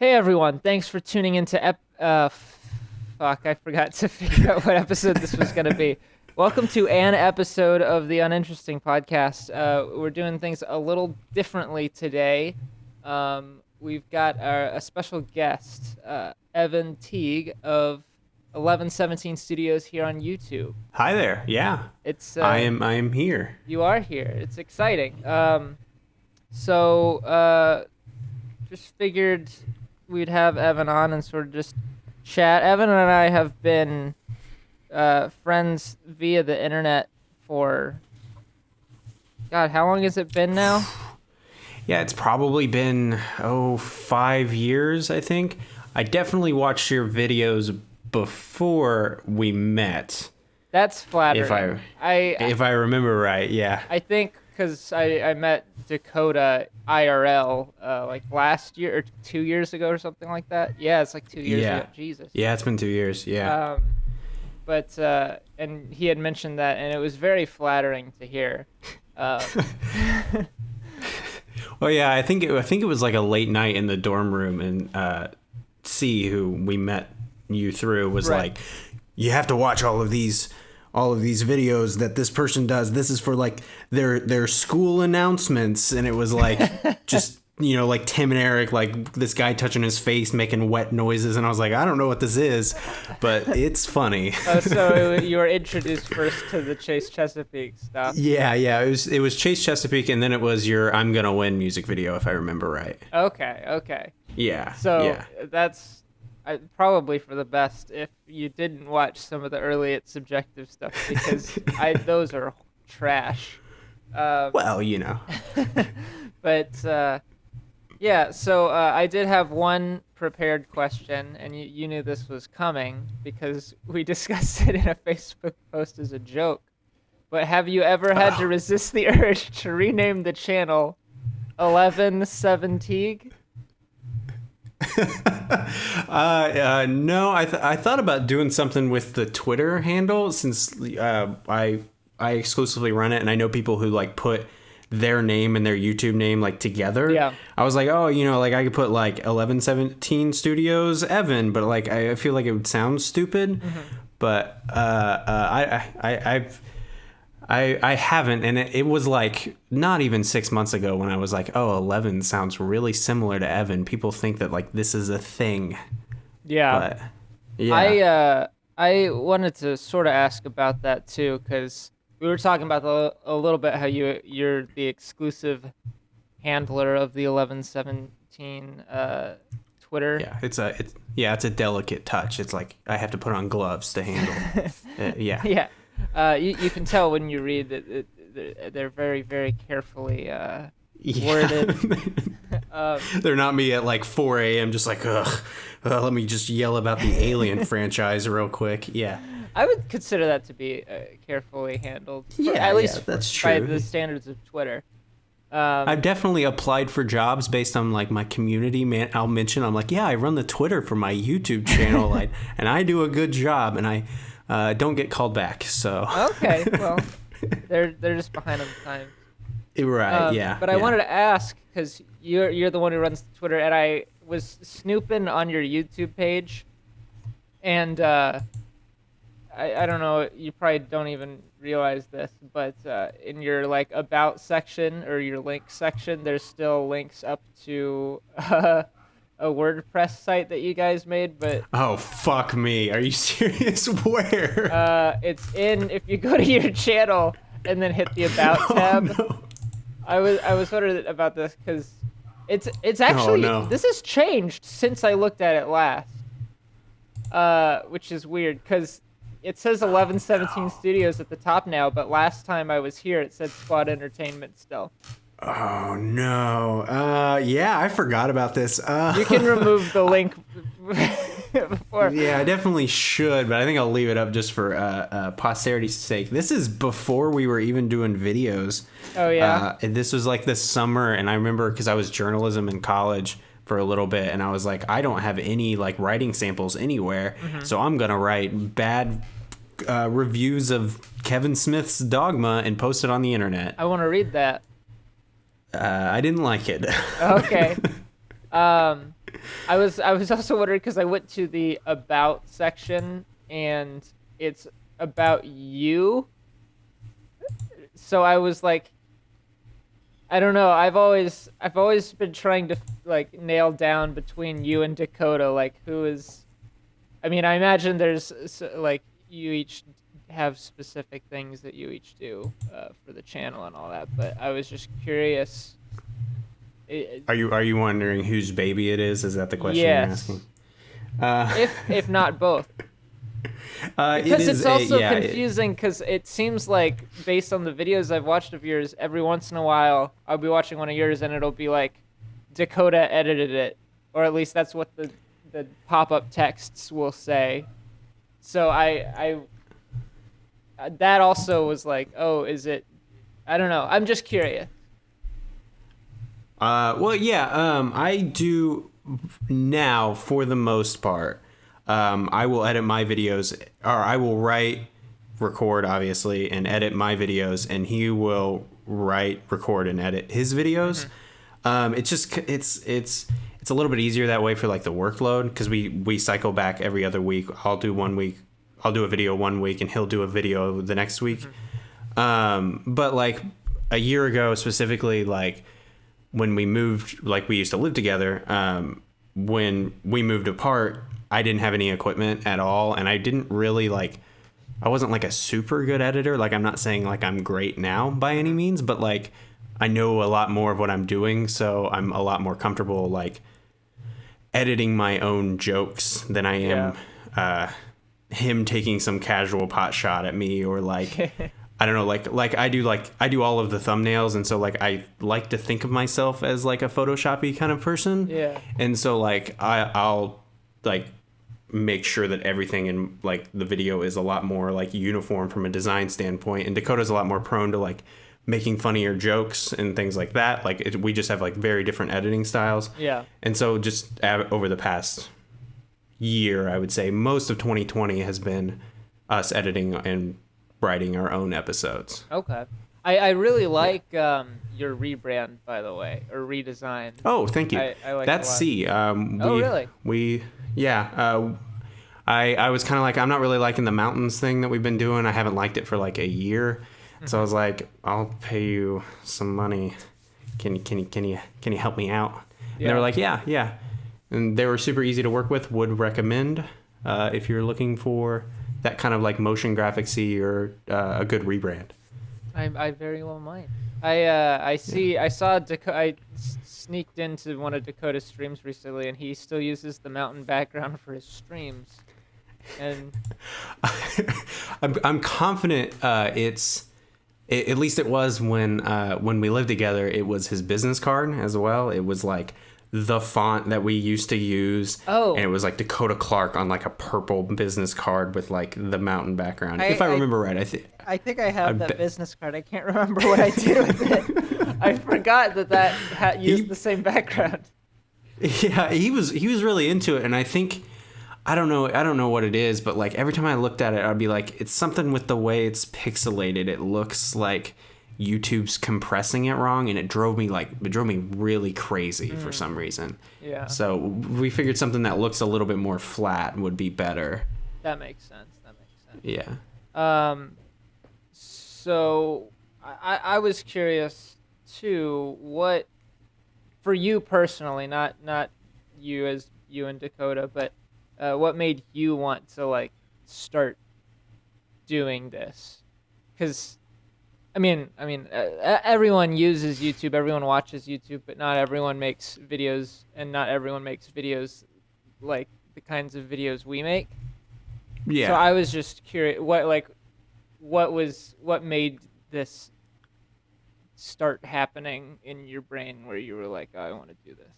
Hey everyone, thanks for tuning into fuck, I forgot to figure out what episode this was going to be. Welcome to an episode of the Uninteresting podcast. We're doing things a little differently today. We've got a special guest, Evan Teague of 1117 Studios here on YouTube. Hi there. Yeah. I am here. You are here. It's exciting. Just figured we'd have Evan on and sort of just chat. Evan and I have been friends via the internet for, God, how long has it been now? Yeah, it's probably been 5 years, I think. I definitely watched your videos before we met. That's flattering. If I remember right, yeah. I think because I met Dakota IRL like last year or 2 years ago or something like that. Yeah, it's like 2 years ago. Jesus. Yeah, it's been 2 years. Yeah. And he had mentioned that, and it was very flattering to hear. Well, yeah, I think it was like a late night in the dorm room, and C, who we met you through, was like, you have to watch all of these videos that this person does. This is for like their school announcements. And it was like just, like Tim and Eric, like this guy touching his face, making wet noises. And I was like, I don't know what this is, but it's funny. So you were introduced first to the Chase Chesapeake stuff. Yeah. It was Chase Chesapeake. And then it was your I'm Gonna Win music video, if I remember right. Okay. Yeah. So that's probably for the best if you didn't watch some of the early It's Subjective stuff, because those are trash. Well, But so I did have one prepared question, and you knew this was coming because we discussed it in a Facebook post as a joke. But have you ever had to resist the urge to rename the channel 1117? No, I thought about doing something with the Twitter handle, since I exclusively run it, and I know people who like put their name and their YouTube name like together. Yeah. I was like, like I could put like 1117 Studios Evan, but like I feel like it would sound stupid. Mm-hmm. But I haven't, and it was like not even 6 months ago when I was like, 11 sounds really similar to Evan. People think that like this is a thing. Yeah. But yeah. I wanted to sort of ask about that too, because we were talking about a little bit how you're the exclusive handler of the 1117 Twitter. Yeah, it's a delicate touch. It's like I have to put on gloves to handle. Yeah. Yeah. You can tell when you read that they're very, very carefully worded. They're not me at like 4 a.m. just like, let me just yell about the Alien franchise real quick. Yeah. I would consider that to be carefully handled. At least that's true. By the standards of Twitter. I've definitely applied for jobs based on like my community. Man, I'll mention, I'm like, yeah, I run the Twitter for my YouTube channel, and I do a good job, and I don't get called back. So okay, well, they're just behind on the times. Right. Yeah. But I wanted to ask, because you're the one who runs Twitter, and I was snooping on your YouTube page, and I don't know, you probably don't even realize this, but in your like about section or your link section, there's still links up to a WordPress site that you guys made. But oh, fuck me, are you serious? Where? It's if you go to your channel and then hit the about tab. No. I was wondering about this because it's actually this has changed since I looked at it last, which is weird because it says 1117 Studios at the top now, but last time I was here, it said Squad Entertainment still. Oh, no. Yeah, I forgot about this. You can remove the link before. Yeah, I definitely should, but I think I'll leave it up just for posterity's sake. This is before we were even doing videos. Oh, yeah? This was like this summer, and I remember because I was journalism in college for a little bit, and I was like, I don't have any like writing samples anywhere, so I'm going to write bad reviews of Kevin Smith's Dogma and post it on the internet. I want to read that. I didn't like it. Okay. I was also wondering because I went to the about section and it's about you. So I was like, I don't know. I've always been trying to like nail down between you and Dakota, like who is. I mean, I imagine there's like you each have specific things that you each do for the channel and all that, but I was just curious. Are you wondering whose baby it is? Is that the question you're asking? If not both. Because it's also confusing because it seems like based on the videos I've watched of yours, every once in a while I'll be watching one of yours and it'll be like Dakota edited it, or at least that's what the pop-up texts will say. So I that also was like, oh, is it? I don't know. I'm just curious. Well, yeah. I do now for the most part. I will edit my videos, or I will write, record, obviously, and edit my videos, and he will write, record, and edit his videos. Mm-hmm. It's a little bit easier that way for like the workload because we cycle back every other week. I'll do a video 1 week, and he'll do a video the next week. Mm-hmm. But like a year ago specifically, like when we moved, like we used to live together. When we moved apart, I didn't have any equipment at all, and I didn't really I wasn't like a super good editor. Like I'm not saying like I'm great now by any means, but like I know a lot more of what I'm doing, so I'm a lot more comfortable like editing my own jokes than I am him taking some casual pot shot at me, or like I don't know, like I do all of the thumbnails, and so like I like to think of myself as like a Photoshoppy kind of person. Yeah. And so like I'll like make sure that everything in like the video is a lot more like uniform from a design standpoint, and Dakota's a lot more prone to like making funnier jokes and things like that. Like we just have like very different editing styles. Yeah. And so just over the past year, I would say most of 2020 has been us editing and writing our own episodes. Okay. I really like your rebrand, by the way, or redesign. Oh, thank you. I like that's C. Really? I was kind of like, I'm not really liking the mountains thing that we've been doing. I haven't liked it for like a year. Mm-hmm. So I was like, I'll pay you some money. Can you help me out? And they were like, yeah. And they were super easy to work with. Would recommend if you're looking for that kind of like motion graphics-y or a good rebrand. I very well might. I saw I sneaked into one of Dakota's streams recently, and he still uses the mountain background for his streams. And I'm confident at least it was when we lived together. It was his business card as well. It was like the font that we used to use. Oh. And it was like Dakota Clark on like a purple business card with like the mountain background. If I remember right, I think I have that business card. I can't remember what I did with it. I forgot that used the same background. Yeah, he was really into it, and I think I don't know what it is, but like every time I looked at it, I'd be like, it's something with the way it's pixelated. It looks like YouTube's compressing it wrong, and it drove me really crazy for some reason. Yeah. So we figured something that looks a little bit more flat would be better. That makes sense. Yeah. So I was curious too, what for you personally, not you as you and Dakota, but what made you want to like start doing this? Because I mean, everyone uses YouTube, everyone watches YouTube, but not everyone makes videos, and not everyone makes videos like the kinds of videos we make. Yeah. So I was just curious, what made this start happening in your brain where you were like, oh, I want to do this?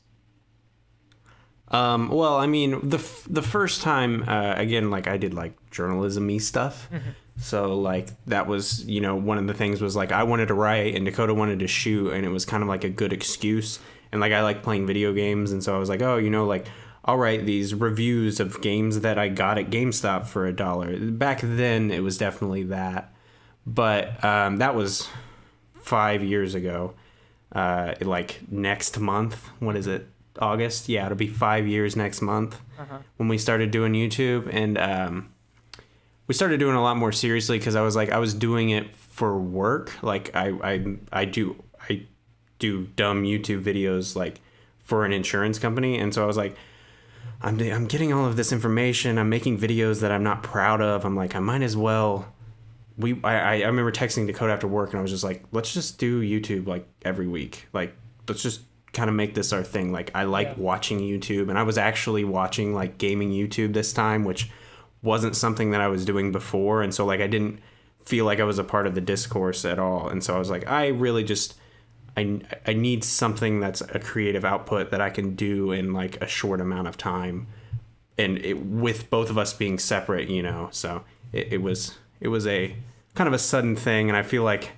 Well, I mean, the first time, again, like I did like journalism-y stuff. Mm-hmm. So like that was, one of the things was like I wanted to write and Dakota wanted to shoot, and it was kind of like a good excuse. And like I like playing video games, and so I was like, oh, like I'll write these reviews of games that I got at GameStop for $1. Back then it was definitely that. But that was 5 years ago. Like next month, what is it? August. Yeah, it'll be 5 years next month when we started doing YouTube, and we started doing a lot more seriously because I was doing it for work. Like I do dumb YouTube videos like for an insurance company, and so I was like, I'm getting all of this information. I'm making videos that I'm not proud of. I'm like, I might as well. I remember texting Dakota after work, and I was just like, let's just do YouTube like every week. Like, let's just kind of make this our thing. Like, I like watching YouTube, and I was actually watching like gaming YouTube this time, which wasn't something that I was doing before. And so like, I didn't feel like I was a part of the discourse at all. And so I was like, I really just, I need something that's a creative output that I can do in like a short amount of time, and with both of us being separate, you know. So it was a kind of a sudden thing, and I feel like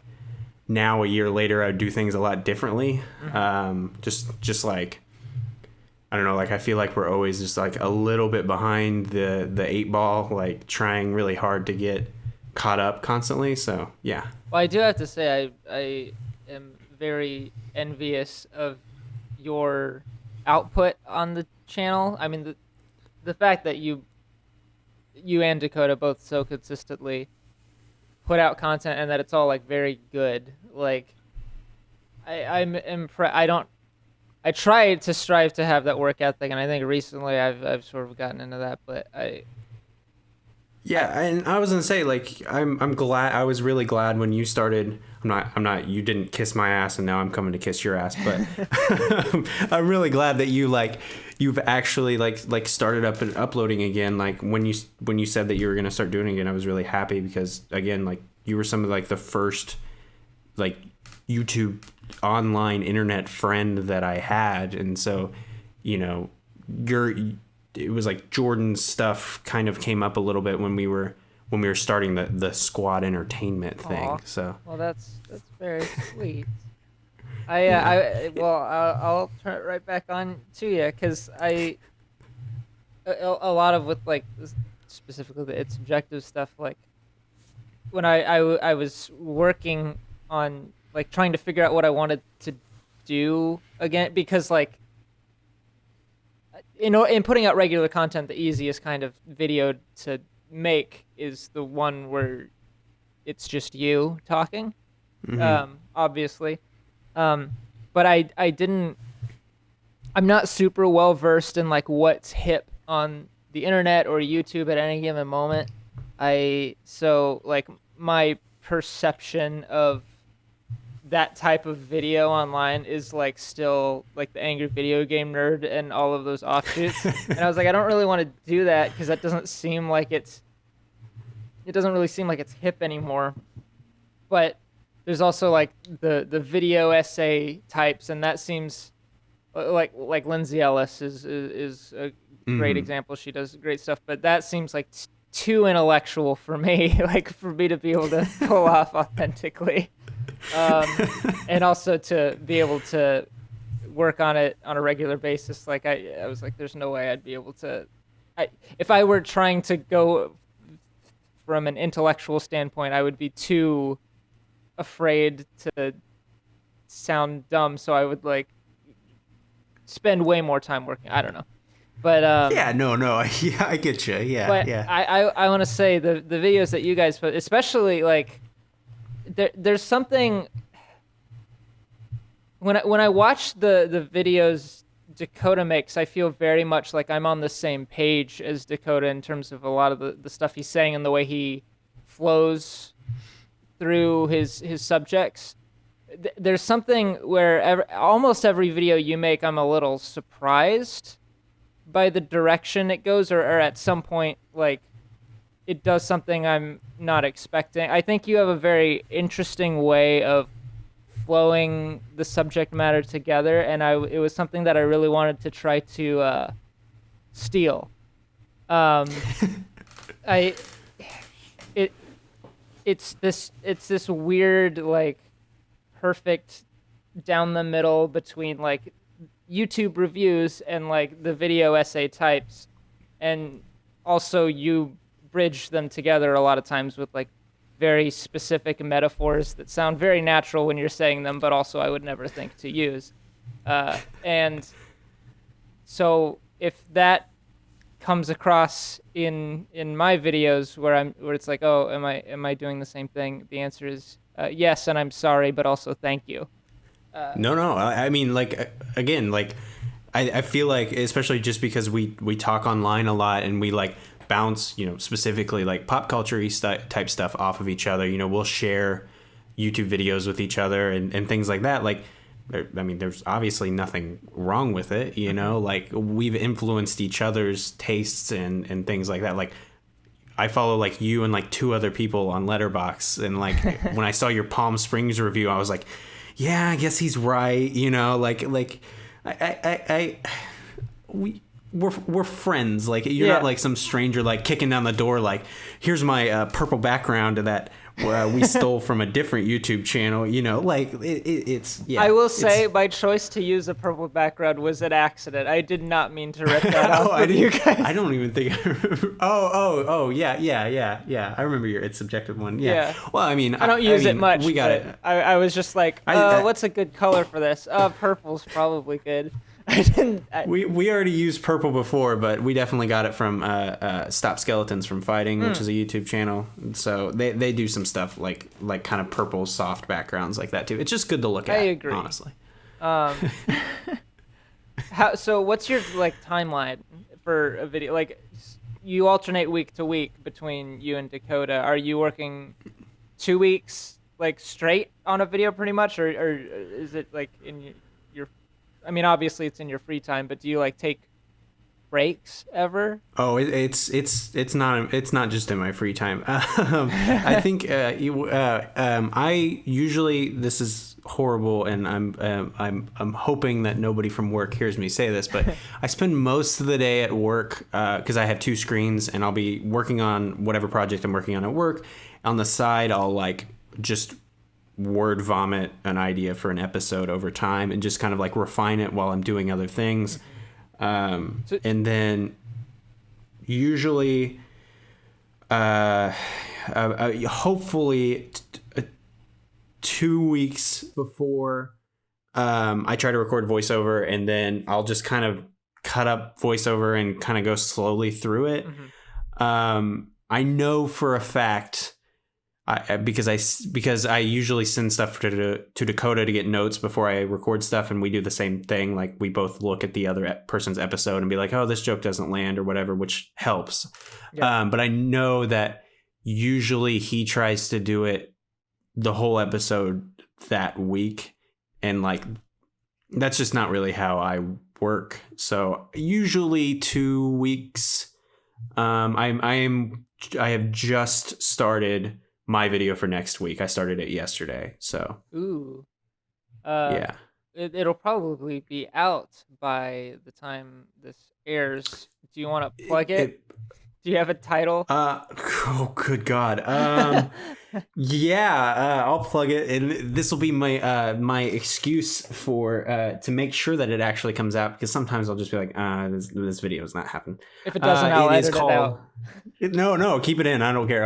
now a year later I would do things a lot differently. Just like, I don't know, like I feel like we're always just like a little bit behind the 8 ball, like trying really hard to get caught up constantly. So yeah. Well, I do have to say I am very envious of your output on the channel. I mean, the fact that you and Dakota both so consistently put out content, and that it's all like very good. Like, I'm impressed. I try to strive to have that work ethic, and I think recently I've sort of gotten into that. But yeah, and I was gonna say, like, I'm glad. I was really glad when you started. I'm not. You didn't kiss my ass, and now I'm coming to kiss your ass. But I'm really glad that you've actually like started up and uploading again. Like when you said that you were gonna start doing it again, I was really happy because again, like you were some of like the first like YouTube online internet friend that I had, and so you know it was like Jordan's stuff kind of came up a little bit when we were starting the squad entertainment thing. Aww. So well, that's very sweet. I'll turn it right back on to you because a lot of with like specifically the It's Subjective stuff, like when I was working on like trying to figure out what I wanted to do again, because like in putting out regular content, the easiest kind of video to make is the one where it's just you talking, obviously. But I'm not super well versed in like what's hip on the internet or YouTube at any given moment. So like my perception of that type of video online is like still like the angry video game nerd and all of those offshoots. And I was like, I don't really want to do that because that doesn't seem like it doesn't really seem like it's hip anymore. But there's also like the video essay types, and that seems like Lindsay Ellis is a great example. She does great stuff, but that seems like too intellectual for me, like for me to be able to pull off authentically. And also to be able to work on it on a regular basis. Like I was like, there's no way I'd be able to. If I were trying to go from an intellectual standpoint, I would be too afraid to sound dumb. So I would like spend way more time working. I don't know, but yeah, no, yeah, I get you. Yeah, but yeah. I want to say the videos that you guys put, especially like. There's something when I watch the videos Dakota makes, I feel very much like I'm on the same page as Dakota in terms of a lot of the stuff he's saying and the way he flows through his subjects. There's something where almost every video you make, I'm a little surprised by the direction it goes, or at some point like it does something I'm not expecting. I think you have a very interesting way of flowing the subject matter together, and it was something that I really wanted to try to steal. It's this weird like perfect down the middle between like YouTube reviews and like the video essay types, and also you bridge them together a lot of times with like very specific metaphors that sound very natural when you're saying them, but also I would never think to use. And So if that comes across in my videos where it's like, oh, am I doing the same thing? The answer is yes, and I'm sorry, but also thank you. No. I mean, like, again, like, I feel like, especially just because we talk online a lot and we like bounce, specifically like pop culture type stuff off of each other. We'll share YouTube videos with each other and things like that. Like, I mean, there's obviously nothing wrong with it, like we've influenced each other's tastes and things like that. Like, I follow like you and like 2 other people on Letterboxd, and like when I saw your Palm Springs review, I was like, yeah, I guess he's right. Like we're friends. Like, you're not like some stranger like kicking down the door like, here's my purple background that we stole from a different YouTube channel. Like it's yeah. I will say my choice to use a purple background was an accident. I did not mean to rip that off with you guys. I don't even think. Oh, yeah. I remember your It's Subjective one. Yeah. Well, I mean, I don't use it much. We got it. I was just like, what's a good color for this? Purple's probably good. We already used purple before, but we definitely got it from Stop Skeletons from Fighting, which is a YouTube channel. So they do some stuff like kind of purple soft backgrounds like that too. It's just good to look at. I agree. Honestly. So what's your like timeline for a video? Like, you alternate week to week between you and Dakota. Are you working 2 weeks like straight on a video pretty much, or is it like in your I mean, obviously it's in your free time, but do you like take breaks ever? Oh, it's not just in my free time. I think I usually, this is horrible, and I'm hoping that nobody from work hears me say this, but I spend most of the day at work because I have 2 screens, and I'll be working on whatever project I'm working on at work. On the side, I'll like just word vomit an idea for an episode over time and just kind of like refine it while I'm doing other things. And then usually, hopefully 2 weeks before, I try to record voiceover, and then I'll just kind of cut up voiceover and kind of go slowly through it. I know for a fact, because I usually send stuff to Dakota to get notes before I record stuff, and we do the same thing. Like, we both look at the other person's episode and be like, oh, this joke doesn't land or whatever, which helps. Yeah. But I know that usually he tries to do it the whole episode that week, and like that's just not really how I work. So usually 2 weeks. I have just started my video for next week. I started it yesterday. So yeah, it'll probably be out by the time this airs. Do you want to plug it? Do you have a title? Oh, good God. Yeah, I'll plug it, and this will be my excuse for to make sure that it actually comes out, because sometimes I'll just be like, this video is not happening. If it doesn't, I'll edit it out. No, keep it in. I don't care.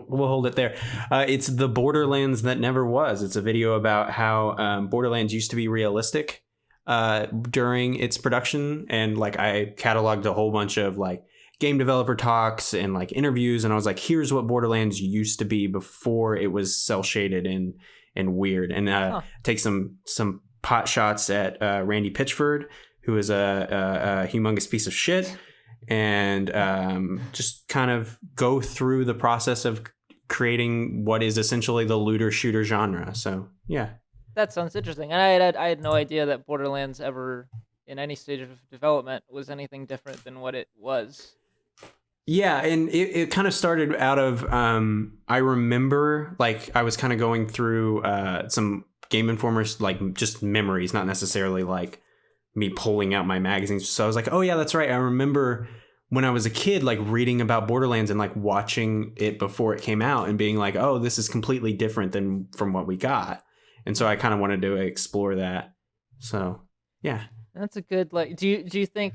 We'll hold it there. It's The Borderlands That Never Was. It's a video about how Borderlands used to be realistic during its production, and like I cataloged a whole bunch of like game developer talks and like interviews, and I was like, here's what Borderlands used to be before it was cel shaded and weird, and take some pot shots at Randy Pitchford, who is a humongous piece of shit, and just kind of go through the process of creating what is essentially the looter shooter genre. So yeah, that sounds interesting. And I had no idea that Borderlands ever in any stage of development was anything different than what it was. Yeah, and it kind of started out of, I remember, like, I was kind of going through some Game Informer's, like, just memories, not necessarily, like, me pulling out my magazines. So I was like, oh, yeah, that's right. I remember when I was a kid, like, reading about Borderlands and, like, watching it before it came out and being like, oh, this is completely different than from what we got. And so I kind of wanted to explore that. So, yeah. That's a good, like, do you think,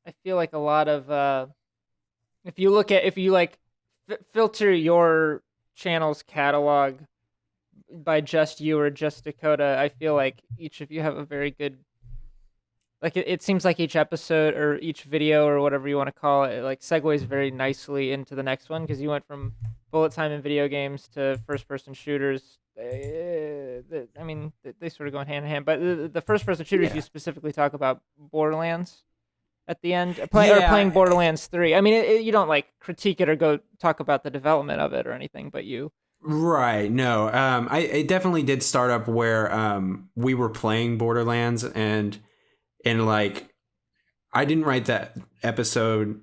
I feel like a lot of, if you filter your channel's catalog by just you or just Dakota, I feel like each of you have a very good like it seems like each episode or each video or whatever you want to call it, like segues very nicely into the next one because you went from bullet time in video games to first person shooters. I mean, they sort of go hand in hand, but the first person shooters you specifically talk about Borderlands at the end, playing Borderlands 3. I mean, you don't like critique it or go talk about the development of it or anything, but you. Right. No. It definitely did start up where we were playing Borderlands and like I didn't write that episode,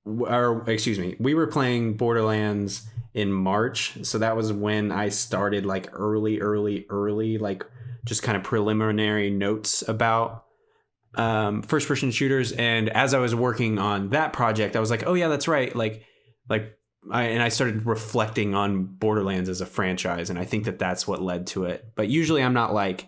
or excuse me, we were playing Borderlands in March, so that was when I started like early, like just kind of preliminary notes about first person shooters. And as I was working on that project, I was like, oh yeah, that's right. I started reflecting on Borderlands as a franchise, and I think that that's what led to it. But usually I'm not like,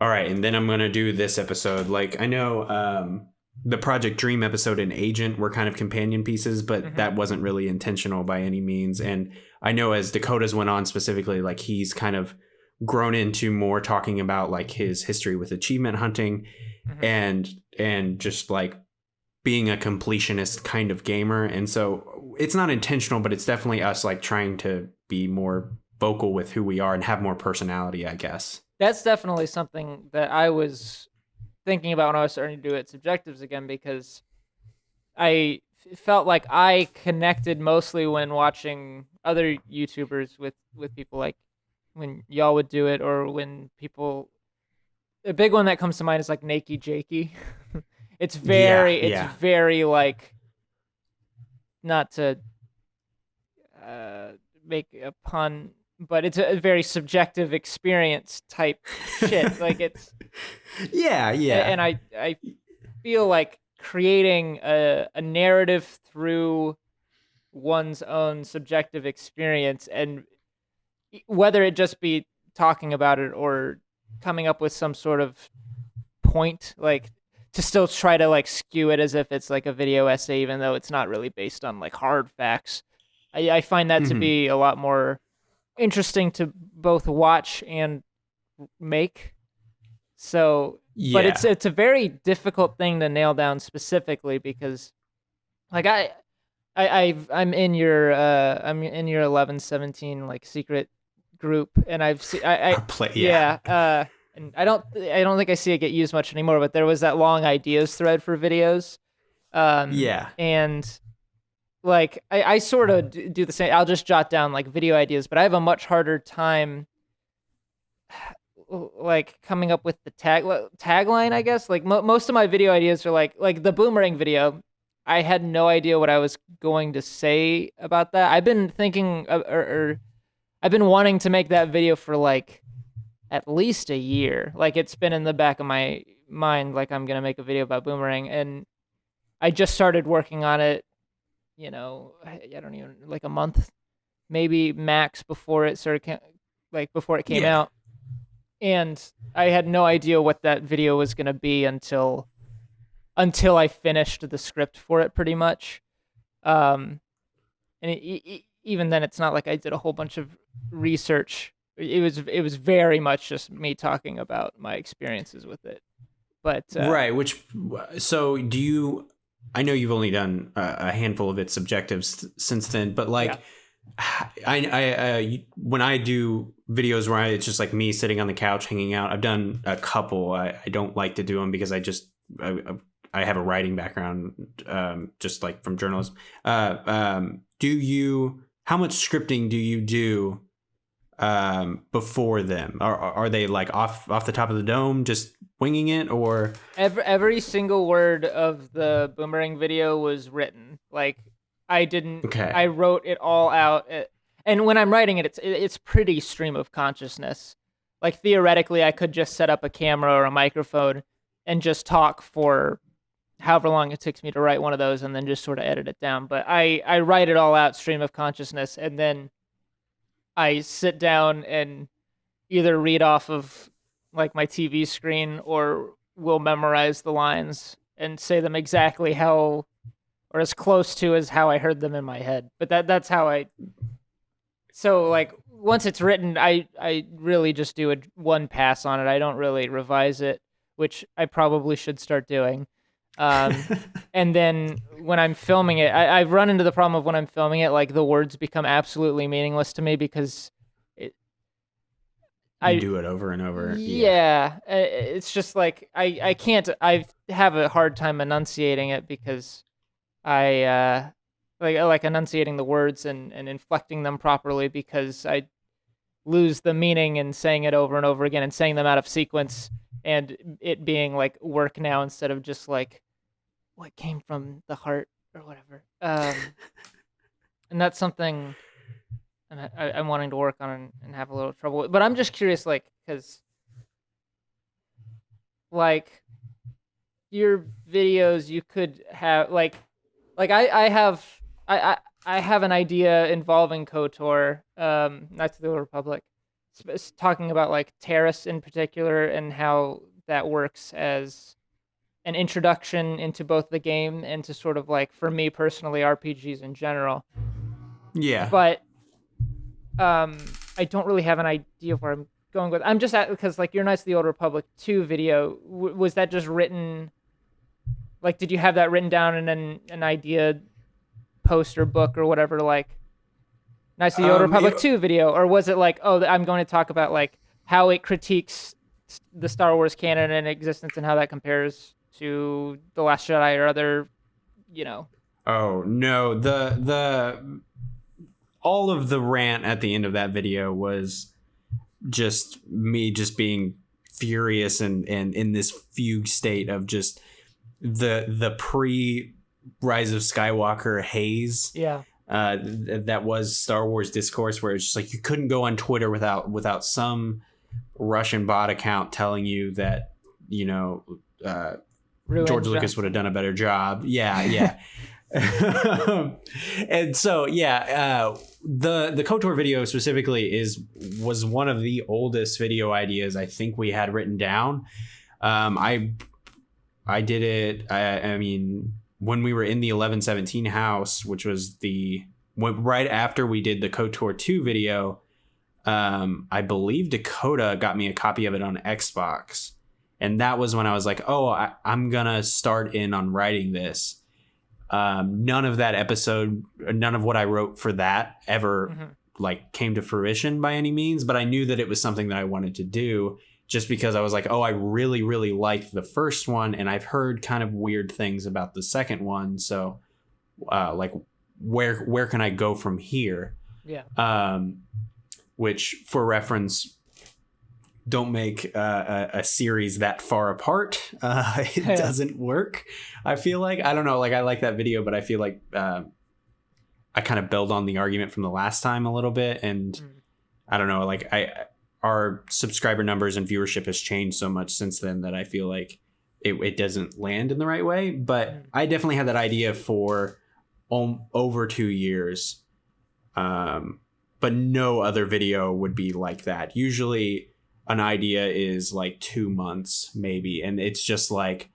all right, and then I'm going to do this episode. Like I know the Project Dream episode and Agent were kind of companion pieces, but that wasn't really intentional by any means. And I know as Dakota's went on specifically, like he's kind of grown into more talking about like his history with achievement hunting and just like being a completionist kind of gamer. And so it's not intentional, but it's definitely us like trying to be more vocal with who we are and have more personality, I guess. That's definitely something that I was thinking about when I was starting to do it Subjectives again, because I felt like I connected mostly when watching other YouTubers with people, like when y'all would do it, or when people. A big one that comes to mind is like Nakey Jakey. It's very like, not to make a pun, but it's a very subjective experience type shit. Like it's yeah. And I feel like creating a narrative through one's own subjective experience, and whether it just be talking about it or coming up with some sort of point, like to still try to like skew it as if it's like a video essay, even though it's not really based on like hard facts. I find that to be a lot more interesting to both watch and make. So, but it's a very difficult thing to nail down specifically, because like I'm in your 1117 like secret group, and I've seen and I don't think I see it get used much anymore, but there was that long ideas thread for videos. And like I sort of do the same. I'll just jot down like video ideas, but I have a much harder time like coming up with the tagline, I guess. Like most of my video ideas are like the boomerang video. I had no idea what I was going to say about that. I've been thinking or I've been wanting to make that video for like at least a year. Like it's been in the back of my mind, like I'm going to make a video about boomerang, and I just started working on it, I don't even, like a month maybe max before it came out. And I had no idea what that video was going to be until I finished the script for it, pretty much. And even then, it's not like I did a whole bunch of research. It was very much just me talking about my experiences with it. But right, so do you? I know you've only done a handful of its Subjectives since then, but like, I when I do videos where it's just like me sitting on the couch hanging out, I've done a couple. I don't like to do them because I have a writing background, just like from journalism. How much scripting do you do before them? Are they like off the top of the dome, just winging it, or every single word of the boomerang video was written? Like I didn't. Okay. I wrote it all out, and when I'm writing it, it's pretty stream of consciousness. Like theoretically, I could just set up a camera or a microphone and just talk for however long it takes me to write one of those, and then just sort of edit it down. But I write it all out stream of consciousness, and then I sit down and either read off of like my TV screen, or will memorize the lines and say them exactly how, or as close to as how I heard them in my head. But that's how so like once it's written, I really just do one pass on it. I don't really revise it. which I probably should start doing. And then when I'm filming it, I've run into the problem of when I'm filming it, like the words become absolutely meaningless to me because you do it over and over. Yeah, it's just like I can't. I have a hard time enunciating it because I like enunciating the words and inflecting them properly because I lose the meaning in saying it over and over again and saying them out of sequence and it being like work now instead of just like what came from the heart or whatever. And that's something and I'm wanting to work on and have a little trouble with. But I'm just curious, like, because like your videos, you could have like I have an idea involving KOTOR, Knights of the Old Republic, talking about like Terrace in particular and how that works as an introduction into both the game and to sort of like, for me personally, RPGs in general. Yeah. But I don't really have an idea of where I'm going with. I'm just at because like your Knights of the Old Republic 2 video, was that just written? Like, did you have that written down in an idea post or book or whatever, like Knights of the Old Republic 2 video, or was it like, oh, I'm going to talk about like how it critiques the Star Wars canon and existence and how that compares to The Last Jedi or other, you know? Oh no, the all of the rant at the end of that video was just me just being furious and in this fugue state of just the pre Rise of Skywalker haze. Yeah. That was Star Wars discourse, where it's just like you couldn't go on Twitter without some Russian bot account telling you that, you know, George Lucas would have done a better job. Yeah. And so the KOTOR video specifically was one of the oldest video ideas I think we had written down. I did it. I mean, when we were in the 1117 house, which was right after we did the KOTOR 2 video, I believe Dakota got me a copy of it on Xbox. And that was when I was like, oh, I'm going to start in on writing this. None of that episode, none of what I wrote for that ever like came to fruition by any means. But I knew that it was something that I wanted to do just because I was like, oh, I really, really liked the first one. And I've heard kind of weird things about the second one. So like, where can I go from here? Yeah. Which, for reference, don't make a series that far apart. It doesn't work. I feel like, I don't know, like I like that video, but I feel like I kind of build on the argument from the last time a little bit. And I don't know, like our subscriber numbers and viewership has changed so much since then that I feel like it doesn't land in the right way. But I definitely had that idea for over 2 years. But no other video would be like that. Usually an idea is like 2 months maybe, and it's just like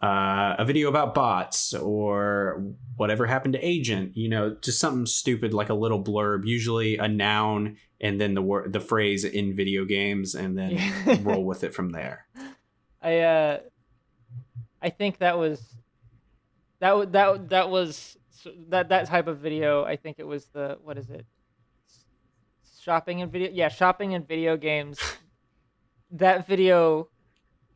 a video about bots or whatever happened to Agent, you know, just something stupid like a little blurb, usually a noun and then the phrase in video games, and then roll with it from there. I think that type of video. I think it was what is it? Shopping and video. Yeah, shopping and video games. That video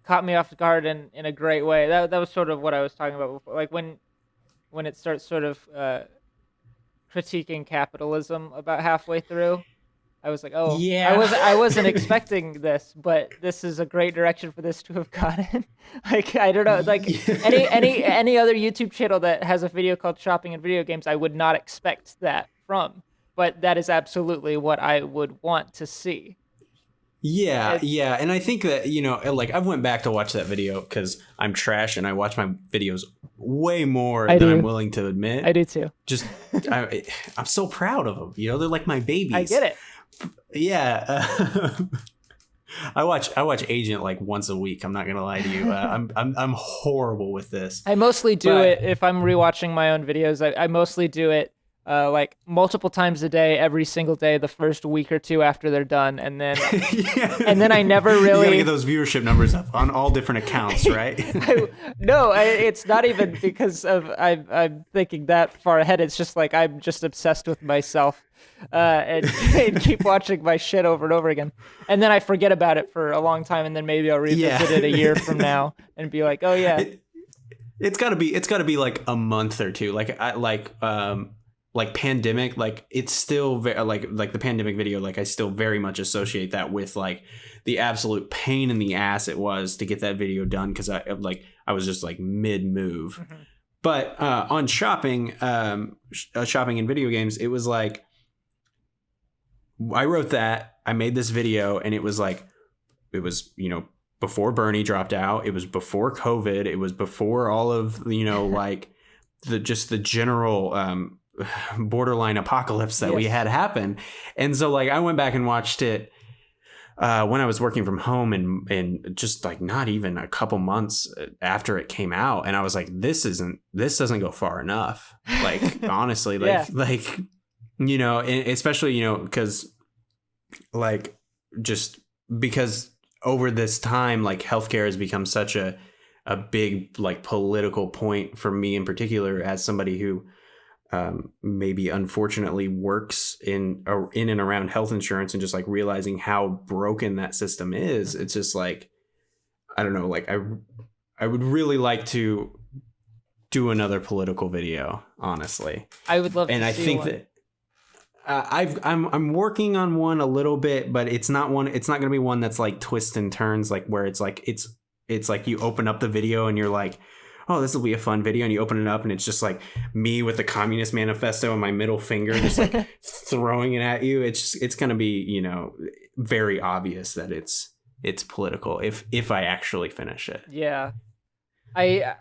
caught me off guard in a great way. That was sort of what I was talking about before. Like when it starts sort of critiquing capitalism about halfway through, I was like, oh, yeah. I wasn't expecting this, but this is a great direction for this to have gotten. Like, I don't know, like any other YouTube channel that has a video called Shopping and Video Games, I would not expect that from. But that is absolutely what I would want to see. Yeah. And I think that, you know, like I've went back to watch that video because I'm trash and I watch my videos way more than I'm willing to admit. I do too. Just, I'm so proud of them. You know, they're like my babies. I get it. Yeah. I watch Agent like once a week. I'm not gonna lie to you. I'm horrible with this. I mostly do it if I'm rewatching my own videos. I mostly do it like multiple times a day, every single day, the first week or two after they're done, and then and then I never You really gotta get those viewership numbers up on all different accounts, right? it's not even because of I'm thinking that far ahead. It's just like I'm just obsessed with myself, and keep watching my shit over and over again, and then I forget about it for a long time, and then maybe I'll revisit it a year from now and be like, oh yeah. It's gotta be like a month or two. Like pandemic, like it's still like the pandemic video. Like I still very much associate that with like the absolute pain in the ass it was to get that video done because I was just like mid move. Mm-hmm. But on shopping in video games, it was like I wrote that, I made this video, and it was before Bernie dropped out. It was before COVID. It was before all of like the general borderline apocalypse that we had happen. And so like I went back and watched it when I was working from home and just like not even a couple months after it came out, and I was like, this doesn't go far enough, like honestly, like and especially because like just because over this time like healthcare has become such a big like political point for me in particular as somebody who maybe unfortunately works in and around health insurance, and just like realizing how broken that system is. It's just like, I don't know, like I would really like to do another political video, honestly. I would love and to I see think one. that I'm working on one a little bit, but it's not going to be one that's like twists and turns, like where it's like it's like you open up the video and you're like, oh, this will be a fun video, and you open it up and it's just like me with the Communist Manifesto and my middle finger just like throwing it at you. It's going to be, very obvious that it's political if I actually finish it. Yeah. I've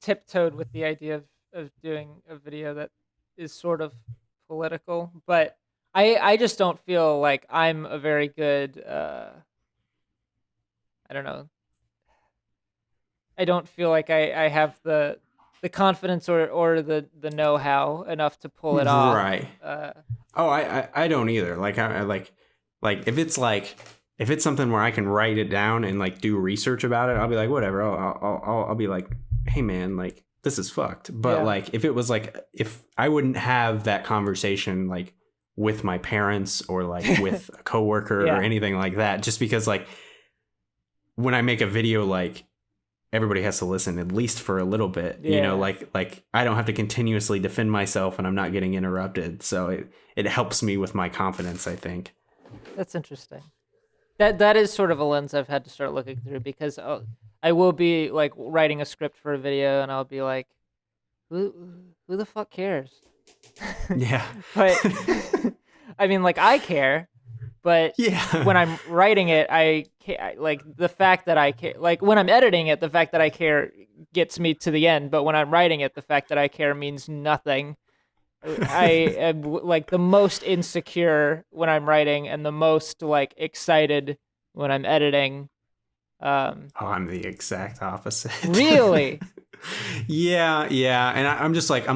tiptoed with the idea of doing a video that is sort of political, but I just don't feel like I'm a very good I don't know. I don't feel like I have the confidence or the know-how enough to pull it off. Right. I don't either. Like I like if it's something where I can write it down and like do research about it, I'll be like, whatever. I'll be like, hey man, like this is fucked. But like if it was like, if I wouldn't have that conversation like with my parents or like with a coworker or anything like that, just because like when I make a video, like everybody has to listen at least for a little bit, like I don't have to continuously defend myself and I'm not getting interrupted. So it helps me with my confidence, I think. That's interesting. That is sort of a lens I've had to start looking through, because I will be like writing a script for a video and I'll be like, who the fuck cares? Yeah. But I mean, like I care, but when I'm writing it, like the fact that I care, like when I'm editing it, the fact that I care gets me to the end. But when I'm writing it, the fact that I care means nothing. I am like the most insecure when I'm writing and the most like excited when I'm editing. I'm the exact opposite. Really? Yeah. And I'm just like, I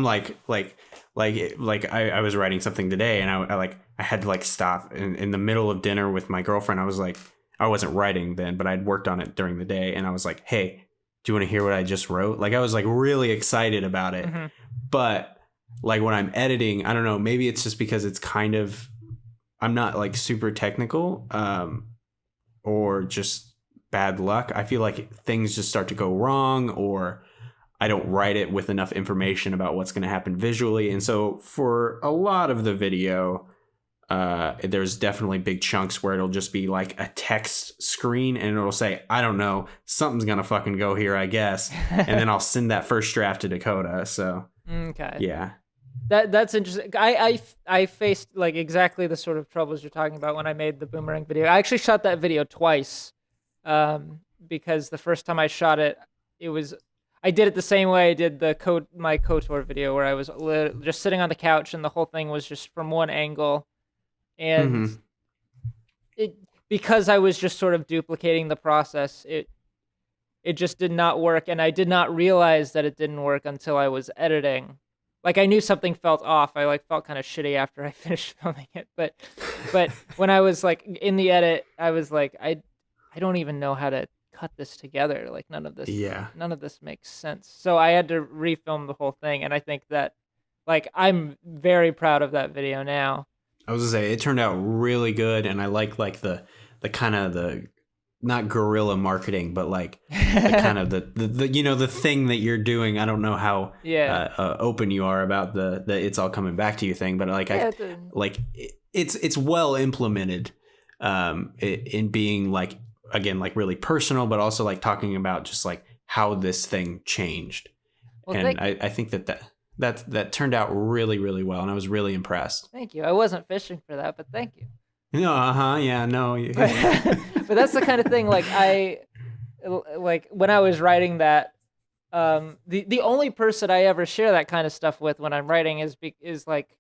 was writing something today and I had to like stop in the middle of dinner with my girlfriend. I was like, I wasn't writing then, but I'd worked on it during the day. And I was like, hey, do you want to hear what I just wrote? Like I was like really excited about it. Mm-hmm. But like when I'm editing, I don't know, maybe it's just because it's kind of, I'm not like super technical or just bad luck. I feel like things just start to go wrong, or I don't write it with enough information about what's going to happen visually. And so for a lot of the video, there's definitely big chunks where it'll just be like a text screen and it'll say, I don't know, something's going to fucking go here, I guess. And then I'll send that first draft to Dakota. So, okay. Yeah. That's interesting. I faced like exactly the sort of troubles you're talking about when I made the Boomerang video. I actually shot that video twice because the first time I shot it, I did it the same way I did my KOTOR video, where I was just sitting on the couch and the whole thing was just from one angle. And because I was just sort of duplicating the process, it just did not work. And I did not realize that it didn't work until I was editing. like I knew something felt off. I like felt kind of shitty after I finished filming it, but when I was like in the edit, I was like, I don't even know how to cut this together. Like none of this makes sense. So I had to refilm the whole thing, and I think that like I'm very proud of that video now. I was gonna say it turned out really good, and I like the kind of the not guerrilla marketing, but like the kind of the you know, the thing that you're doing. I don't know how open you are about the it's all coming back to you thing, but like it's well implemented in being like, again, like really personal, but also like talking about just like how this thing changed. Well, and I think that turned out really, really well, and I was really impressed. Thank you. I wasn't fishing for that, but thank you. No, yeah, no. But that's the kind of thing, like when I was writing that, the only person I ever share that kind of stuff with when I'm writing is like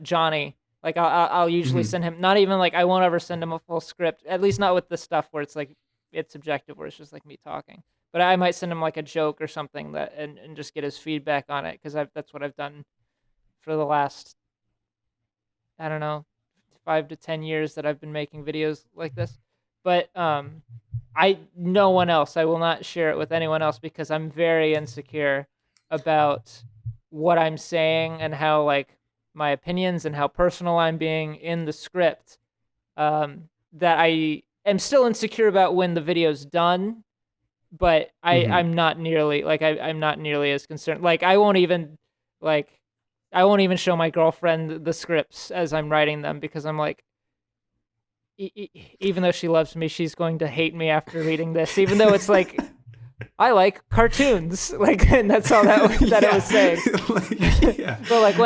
Johnny. Like I'll usually send him, not even like I won't ever send him a full script, at least not with the stuff where it's like it's subjective, where it's just like me talking. But I might send him like a joke or something that and just get his feedback on it, because that's what I've done for the last, I don't know, 5 to 10 years that I've been making videos like this. But no one else. I will not share it with anyone else, because I'm very insecure about what I'm saying and how like my opinions and how personal I'm being in the script. That I am still insecure about when the video's done, but I'm not nearly like I'm not nearly as concerned. Like I won't even show my girlfriend the scripts as I'm writing them, because I'm like, even though she loves me, she's going to hate me after reading this, even though it's like, I like cartoons, like, and that's all that I was saying. But like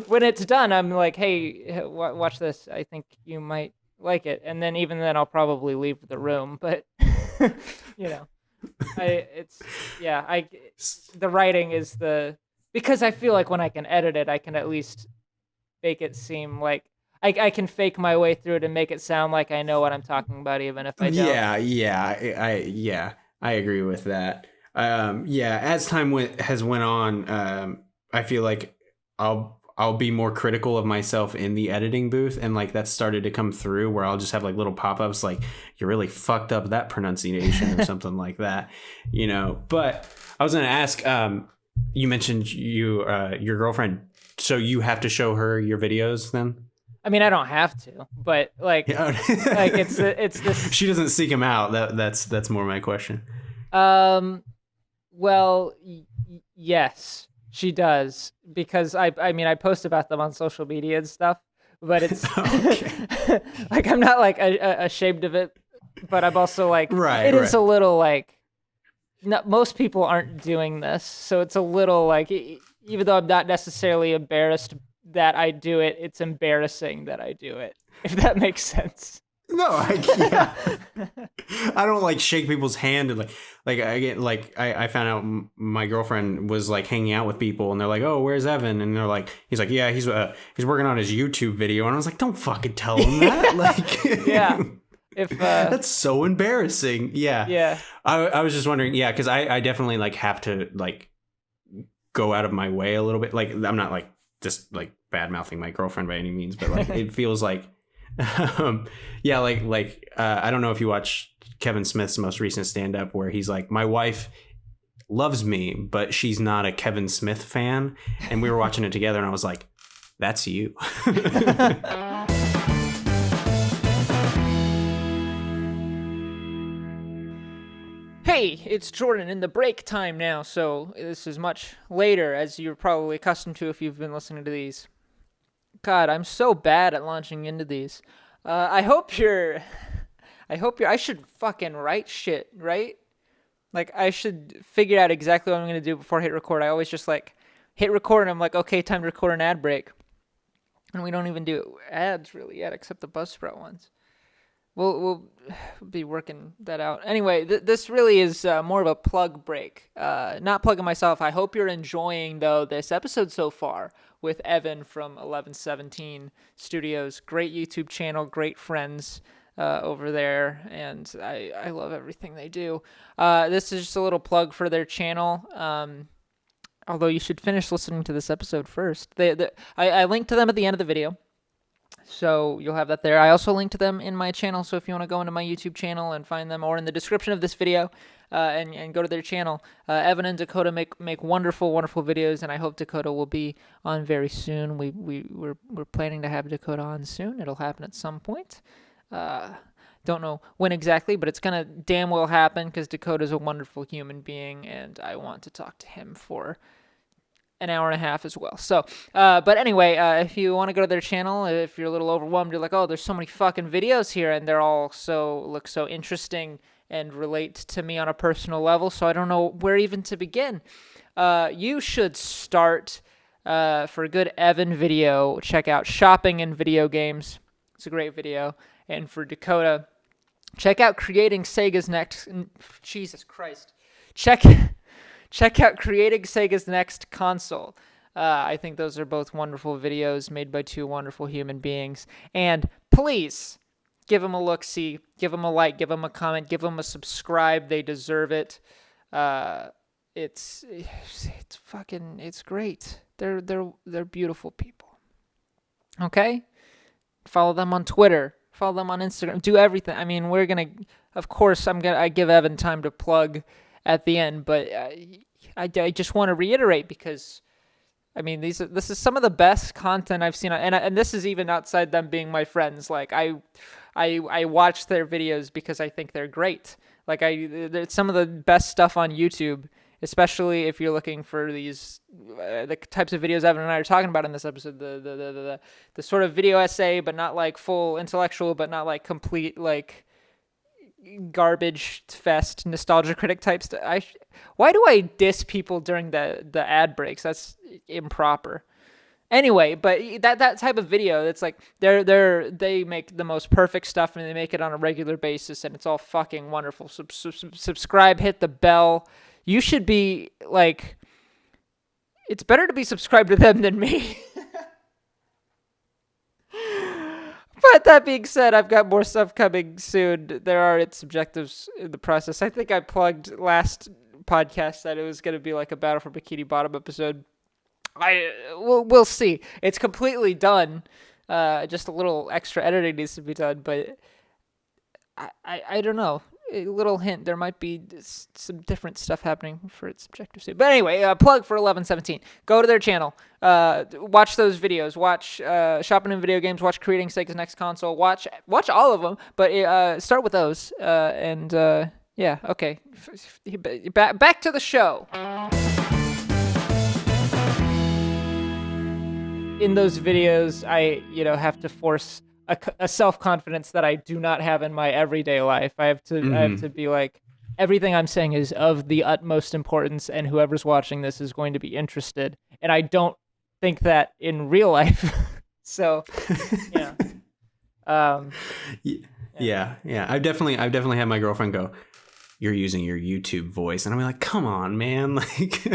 when it's done, I'm like, hey, watch this. I think you might like it. And then even then I'll probably leave the room, but you know, the writing is because I feel like when I can edit it, I can at least make it seem like I can fake my way through it and make it sound like I know what I'm talking about, even if I don't. I agree with that. As time has went on, I feel like I'll be more critical of myself in the editing booth, and like that started to come through, where I'll just have like little pop-ups like, you really fucked up that pronunciation or something like that, you know. But I was gonna ask, you mentioned your girlfriend, so you have to show her your videos then? I mean, I don't have to, but like, like it's this. She doesn't seek him out. That's more my question. Well, yes, she does, because I mean I post about them on social media and stuff, but it's like I'm not like ashamed of it, but I'm also like, it is a little like, most people aren't doing this, so it's a little like, even though I'm not necessarily embarrassed that I do it, it's embarrassing that I do it, if that makes sense. No, I don't like shake people's hand, and I found out my girlfriend was like hanging out with people, and they're like, "Oh, where's Evan?" And they're like, he's like, "Yeah, he's working on his YouTube video," and I was like, "Don't fucking tell him that!" Like, yeah. If that's so embarrassing. Yeah. I was just wondering, because I definitely like have to like go out of my way a little bit. Like, I'm not like just like bad mouthing my girlfriend by any means, but like it feels like, I don't know if you watch Kevin Smith's most recent stand-up, where he's like, my wife loves me, but she's not a Kevin Smith fan, and we were watching it together, and I was like, that's you. Hey, it's Jordan in the break time now, so this is much later, as you're probably accustomed to if you've been listening to these. God, I'm so bad at launching into these. I should fucking write shit, right? Like, I should figure out exactly what I'm going to do before I hit record. I always just, like, hit record, and I'm like, okay, time to record an ad break. And we don't even do ads really yet, except the Buzzsprout ones. We'll be working that out. Anyway, this really is more of a plug break. Not plugging myself. I hope you're enjoying, though, this episode so far with Evan from 1117 Studios. Great YouTube channel, great friends over there, and I love everything they do. This is just a little plug for their channel. Although you should finish listening to this episode first. I linked to them at the end of the video, so you'll have that there. I also linked to them in my channel, so if you want to go into my YouTube channel and find them, or in the description of this video, and go to their channel. Evan and Dakota make wonderful, wonderful videos, and I hope Dakota will be on very soon. We're planning to have Dakota on soon. It'll happen at some point. Don't know when exactly, but it's gonna damn well happen because Dakota's a wonderful human being, and I want to talk to him for an hour and a half as well. So, but anyway, if you want to go to their channel, if you're a little overwhelmed, you're like, oh, there's so many fucking videos here, and they're all look so interesting and relate to me on a personal level, so I don't know where even to begin. You should start, for a good Evan video, check out Shopping in Video Games. It's a great video. And for Dakota, check out Creating Sega's Next... Jesus Christ. Check out Creating Sega's Next Console. I think those are both wonderful videos made by two wonderful human beings. And please, give them a look-see. Give them a like. Give them a comment. Give them a subscribe. They deserve it. It's great. They're beautiful people. Okay? Follow them on Twitter. Follow them on Instagram. Do everything. I mean, of course, I give Evan time to plug at the end, but I just want to reiterate because, I mean, this is some of the best content I've seen, and this is even outside them being my friends. Like I watch their videos because I think they're great. Like it's some of the best stuff on YouTube, especially if you're looking for these the types of videos Evan and I are talking about in this episode, the sort of video essay, but not like full intellectual, but not like complete like garbage fest nostalgia critic type stuff. Why do I diss people during the ad breaks? That's improper. Anyway, but that type of video, it's like they make the most perfect stuff and they make it on a regular basis and it's all fucking wonderful. Subscribe, hit the bell. You should be like, it's better to be subscribed to them than me. But that being said, I've got more stuff coming soon. There are its objectives in the process. I think I plugged last podcast that it was going to be like a Battle for Bikini Bottom episode. We'll see. It's completely done. Just a little extra editing needs to be done, but I don't know. A little hint, there might be some different stuff happening for its objective soon. But anyway, plug for 1117. Go to their channel. Watch those videos. Watch Shopping in Video Games. Watch Creating Sega's Next Console. Watch all of them, but start with those. Yeah, okay. Back to the show. In those videos, I have to force a self-confidence that I do not have in my everyday life. I have to be like, everything I'm saying is of the utmost importance, and whoever's watching this is going to be interested. And I don't think that in real life. So, yeah. Yeah. I've definitely had my girlfriend go, "You're using your YouTube voice," and I'm like, "Come on, man!" Like,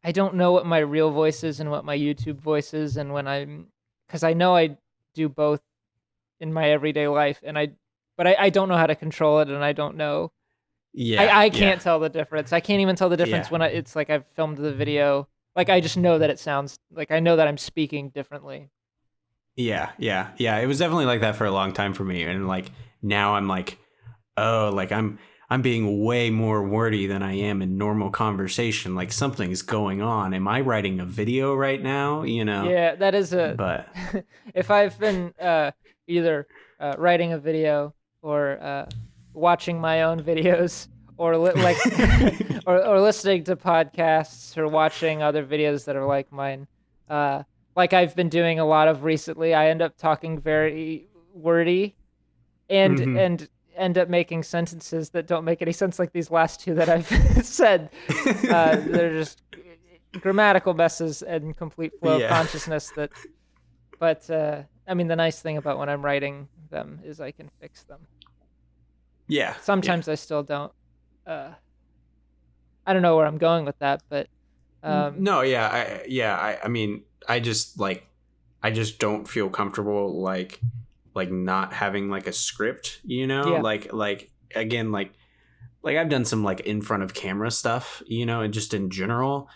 I don't know what my real voice is and what my YouTube voice is, and because I know I do both in my everyday life, but I don't know how to control it, and I don't know. Yeah, I can't tell the difference. I can't even tell the difference when it's like I've filmed the video. Like I just know that it sounds like I know that I'm speaking differently. Yeah. It was definitely like that for a long time for me, and like now I'm like, oh, like I'm being way more wordy than I am in normal conversation. Like something's going on. Am I writing a video right now? Yeah, that is but if I've been either writing a video or watching my own videos or or listening to podcasts or watching other videos that are like mine, like I've been doing a lot of recently, I end up talking very wordy and end up making sentences that don't make any sense, like these last two that I've said. They're just grammatical messes and complete flow of consciousness. But I mean, the nice thing about when I'm writing them is I can fix them. Yeah. Sometimes I still don't. I don't know where I'm going with that, but no, yeah. I mean, I just don't feel comfortable like not having like a script, like again, like like I've done some like in front of camera stuff, and just in general.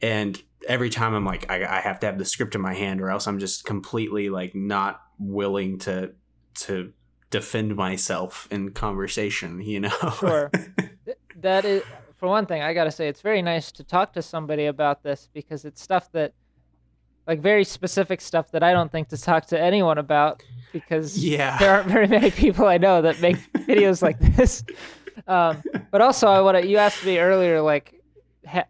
And every time I'm like, I have to have the script in my hand, or else I'm just completely like not willing to defend myself in conversation, Sure. That is, for one thing, I gotta say it's very nice to talk to somebody about this, because it's stuff that, like, very specific stuff that I don't think to talk to anyone about, because there aren't very many people I know that make videos like this. But also, you asked me earlier, like,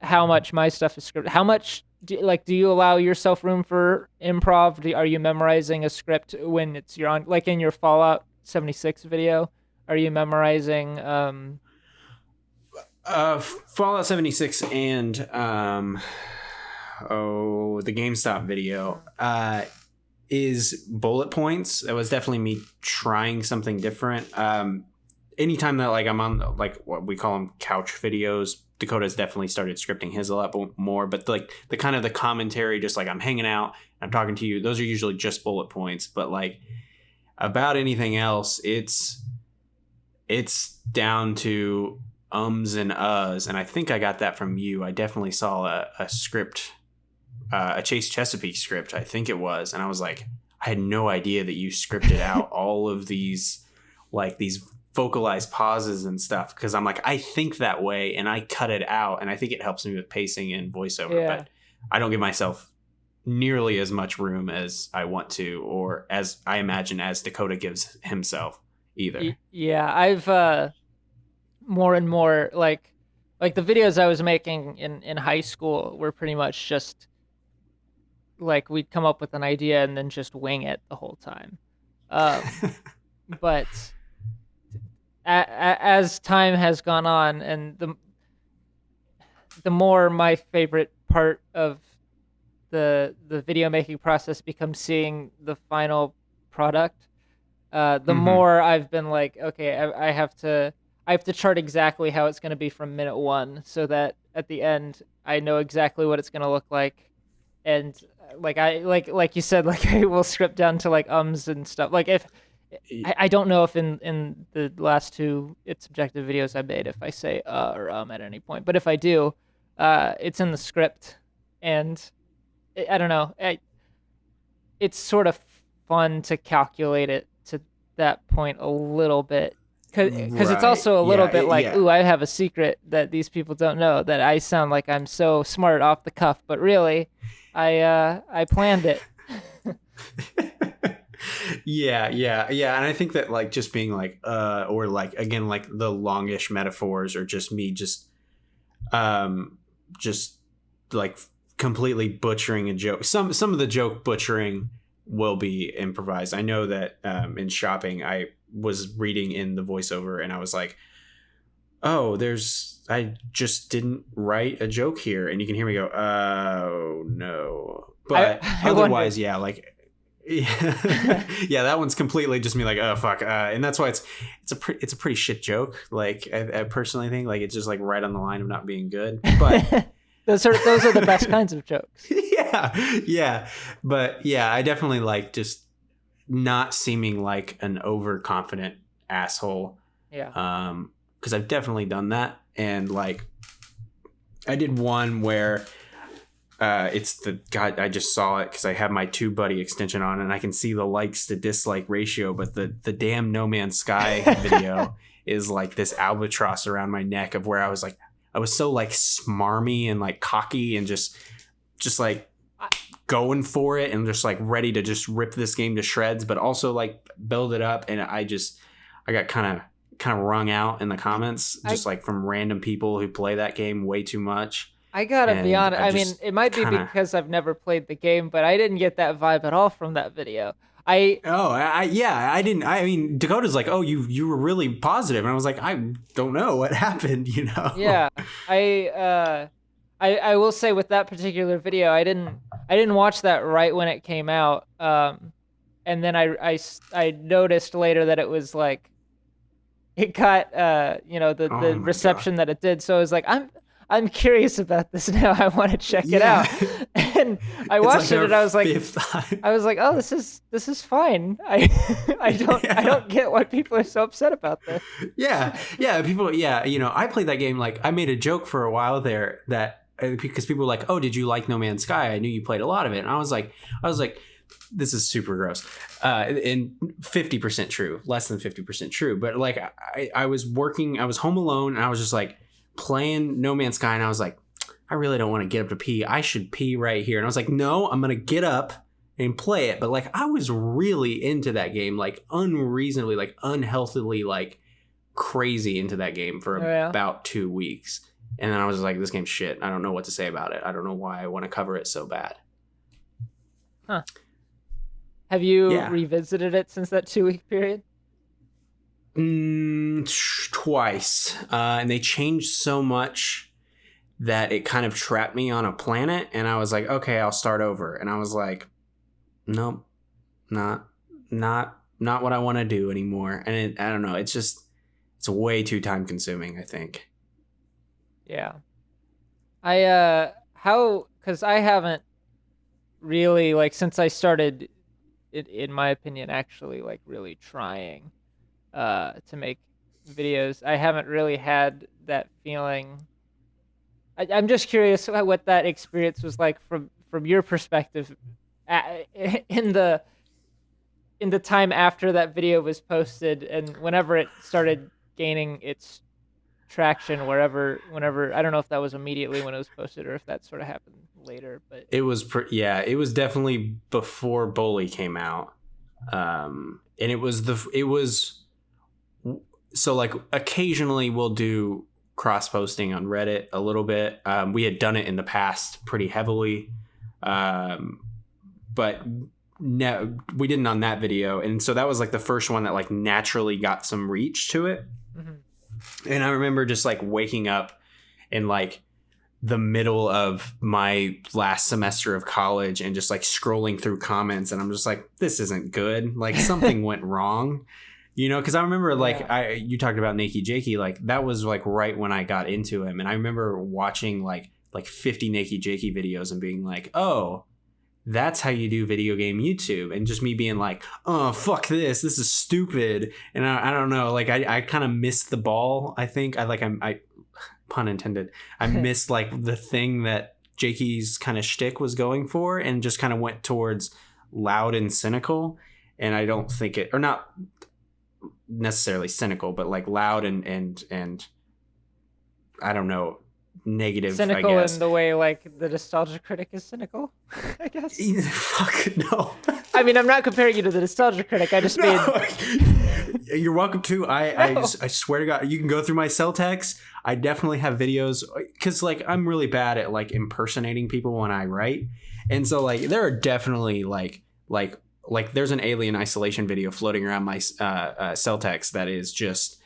how much my stuff is scripted. How much do you allow yourself room for improv? Are you memorizing a script when you're on, like in your Fallout 76 video? Are you memorizing Fallout 76 and the GameStop video is bullet points. That was definitely me trying something different. Anytime that like I'm on like what we call them couch videos, Dakota's definitely started scripting his a lot more. But like the kind of the commentary, just like I'm hanging out, I'm talking to you, those are usually just bullet points. But like about anything else, it's down to ums and uhs, and I think I got that from you. I definitely saw a script, a Chase Chesapeake script, I think it was, and I was like, I had no idea that you scripted out all of these vocalized pauses and stuff, because I'm like, I think that way and I cut it out, and I think it helps me with pacing and voiceover, but I don't give myself nearly as much room as I want to, or as I imagine as Dakota gives himself either. Yeah, I've more and more like the videos I was making in high school were pretty much just like we'd come up with an idea and then just wing it the whole time. But as time has gone on, and the more my favorite part of the video making process becomes seeing the final product, the more I've been like, okay, I have to chart exactly how it's going to be from minute one, so that at the end I know exactly what it's going to look like. And like you said, like I will script down to like ums and stuff. Like if I don't know if in the last two It's Subjective videos I made, if I say or at any point, but if I do, it's in the script, and I don't know. It's sort of fun to calculate it to that point a little bit, because it's also a little bit like, ooh, I have a secret that these people don't know, that I sound like I'm so smart off the cuff, but really, I planned it. Yeah, and I think that like just being like or like again like the longish metaphors, or just me just like completely butchering a joke. Some of the joke butchering will be improvised. I know that in shopping I was reading in the voiceover and I was like, oh, I just didn't write a joke here, and you can hear me go, oh no. But otherwise, yeah, like yeah, that one's completely just me like, oh fuck, and that's why it's a pretty shit joke. Like I personally think like it's just like right on the line of not being good, but those are the best kinds of jokes. yeah, but yeah, I definitely like just not seeming like an overconfident asshole. Yeah. Because I've definitely done that, and like I did one where it's the God, I just saw it because I have my TubeBuddy extension on and I can see the likes to dislike ratio, but the damn No Man's Sky video is like this albatross around my neck of where I was so like smarmy and like cocky and just like going for it and just like ready to just rip this game to shreds, but also like build it up. And I got kind of wrung out in the comments, just like from random people who play that game way too much. I gotta be honest. I mean, it might be because I've never played the game, but I didn't get that vibe at all from that video. I didn't. I mean, Dakota's like, oh, you were really positive, and I was like, I don't know what happened, you know? Yeah, I will say with that particular video, I didn't watch that right when it came out, and then I noticed later that it was like, it got the reception that it did. So I was like, I'm curious about this now. I want to check it out. And I watched it and I was like, oh, this is fine. I don't get why people are so upset about this. Yeah. People. Yeah. I played that game. Like, I made a joke for a while there that because people were like, oh, did you like No Man's Sky? I knew you played a lot of it. And I was like, this is super gross. And 50% true, less than 50% true. But like, I was home alone and I was just like playing No Man's Sky. And I was like, I really don't want to get up to pee. I should pee right here. And I was like, no, I'm going to get up and play it. But like, I was really into that game, like unreasonably, like unhealthily, like crazy into that game for about 2 weeks. And then I was like, this game's shit. I don't know what to say about it. I don't know why I want to cover it so bad. Huh. Have you revisited it since that 2-week period? Twice. And they changed so much that it kind of trapped me on a planet. And I was like, okay, I'll start over. And I was like, nope, not what I want to do anymore. And I don't know. It's way too time consuming, I think. Yeah. Because I haven't really, like, since I started, in my opinion, actually, like, really trying to make videos, I haven't really had that feeling. I'm just curious what that experience was like from your perspective in the time after that video was posted and whenever it started gaining its traction whenever I don't know if that was immediately when it was posted or if that sort of happened later, but it was it was definitely before Bully came out. And it was so like occasionally we'll do cross posting on Reddit a little bit. We had done it in the past pretty heavily. But no, we didn't on that video. And so that was like the first one that like naturally got some reach to it. Mm-hmm. And I remember just like waking up in like the middle of my last semester of college and just like scrolling through comments. And I'm just like, this isn't good. Like something went wrong, because I remember like you talked about Nakey Jakey, like that was like right when I got into him. And I remember watching like 50 Nakey Jakey videos and being like, oh, that's how you do video game YouTube. And just me being like, oh, fuck this is stupid. And I don't know, like I kind of missed the ball. I think I pun intended, I missed like the thing that Jakey's kind of shtick was going for and just kind of went towards loud and cynical. And I don't think or not necessarily cynical, but like loud and I don't know, negative, cynical, I guess. In the way like the Nostalgia Critic is cynical, I guess. Fuck no. I mean, I'm not comparing you to the Nostalgia Critic. I just mean you're welcome to. I swear to God, you can go through my cell text. I definitely have videos because like I'm really bad at like impersonating people when I write, and so like there are definitely like there's an Alien Isolation video floating around my cell text that is just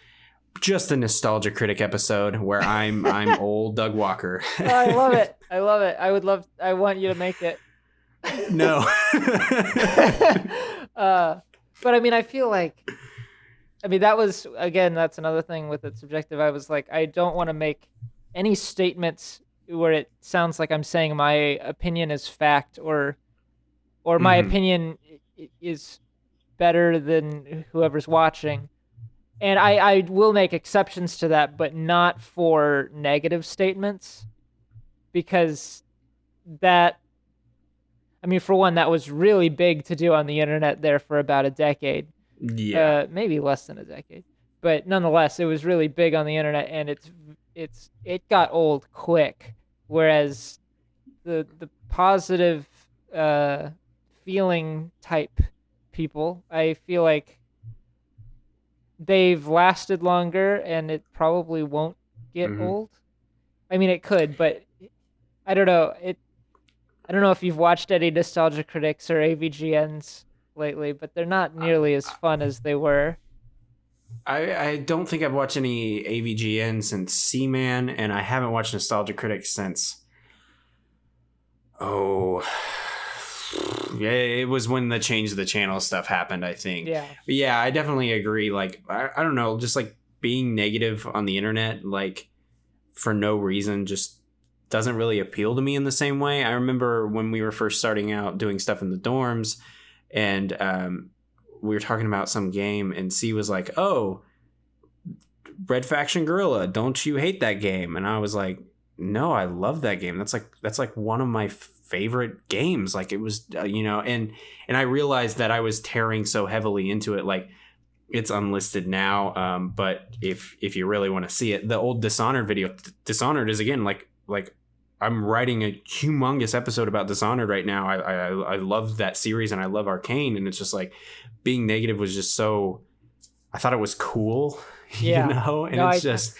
a Nostalgia Critic episode where I'm old Doug Walker. Oh, I love it. I want you to make it. No. But I mean, I feel like, that was, again, that's another thing with it subjective. I was like, I don't want to make any statements where it sounds like I'm saying my opinion is fact or my opinion is better than whoever's watching. And I will make exceptions to that, but not for negative statements, because that, for one, that was really big to do on the internet there for about a decade. Yeah. Maybe less than a decade. But nonetheless, it was really big on the internet, and it got old quick. Whereas the positive feeling type people, I feel like they've lasted longer, and it probably won't get old. It could, but I don't know. I don't know if you've watched any Nostalgia Critics or AVGNs lately, but they're not nearly as fun as they were. I don't think I've watched any AVGN since Seaman, and I haven't watched Nostalgia Critics since... Yeah, it was when the change of the channel stuff happened, I think. Yeah. But yeah, I definitely agree. Like, I don't know, just like being negative on the internet, like for no reason just doesn't really appeal to me in the same way. I remember when we were first starting out doing stuff in the dorms, and we were talking about some game, and C was like, "Oh, Red Faction Guerrilla, don't you hate that game?" And I was like, "No, I love that game. That's like one of my favorite games." Like, it was, and I realized that I was tearing so heavily into it. Like, it's unlisted now, but if you really want to see it, the old Dishonored video, Dishonored is again like I'm writing a humongous episode about Dishonored right now. I love that series, and I love Arcane, and it's just like being negative was just so. I thought it was cool, Yeah. and no, it's just.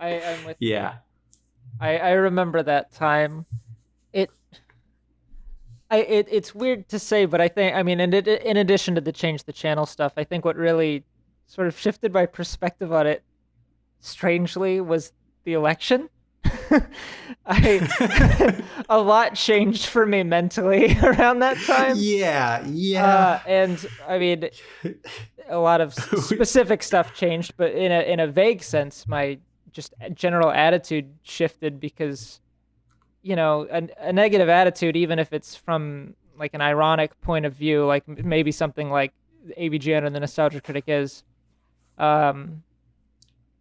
I'm with Yeah. you. I remember that time. It's weird to say, but I think, I mean, in addition to the change the channel stuff, I think what really sort of shifted my perspective on it, strangely, was the election. A lot changed for me mentally around that time. Yeah. And I mean, a lot of specific stuff changed, but in a vague sense, my just general attitude shifted because, a negative attitude, even if it's from like an ironic point of view, like maybe something like AVGN or the Nostalgia Critic is,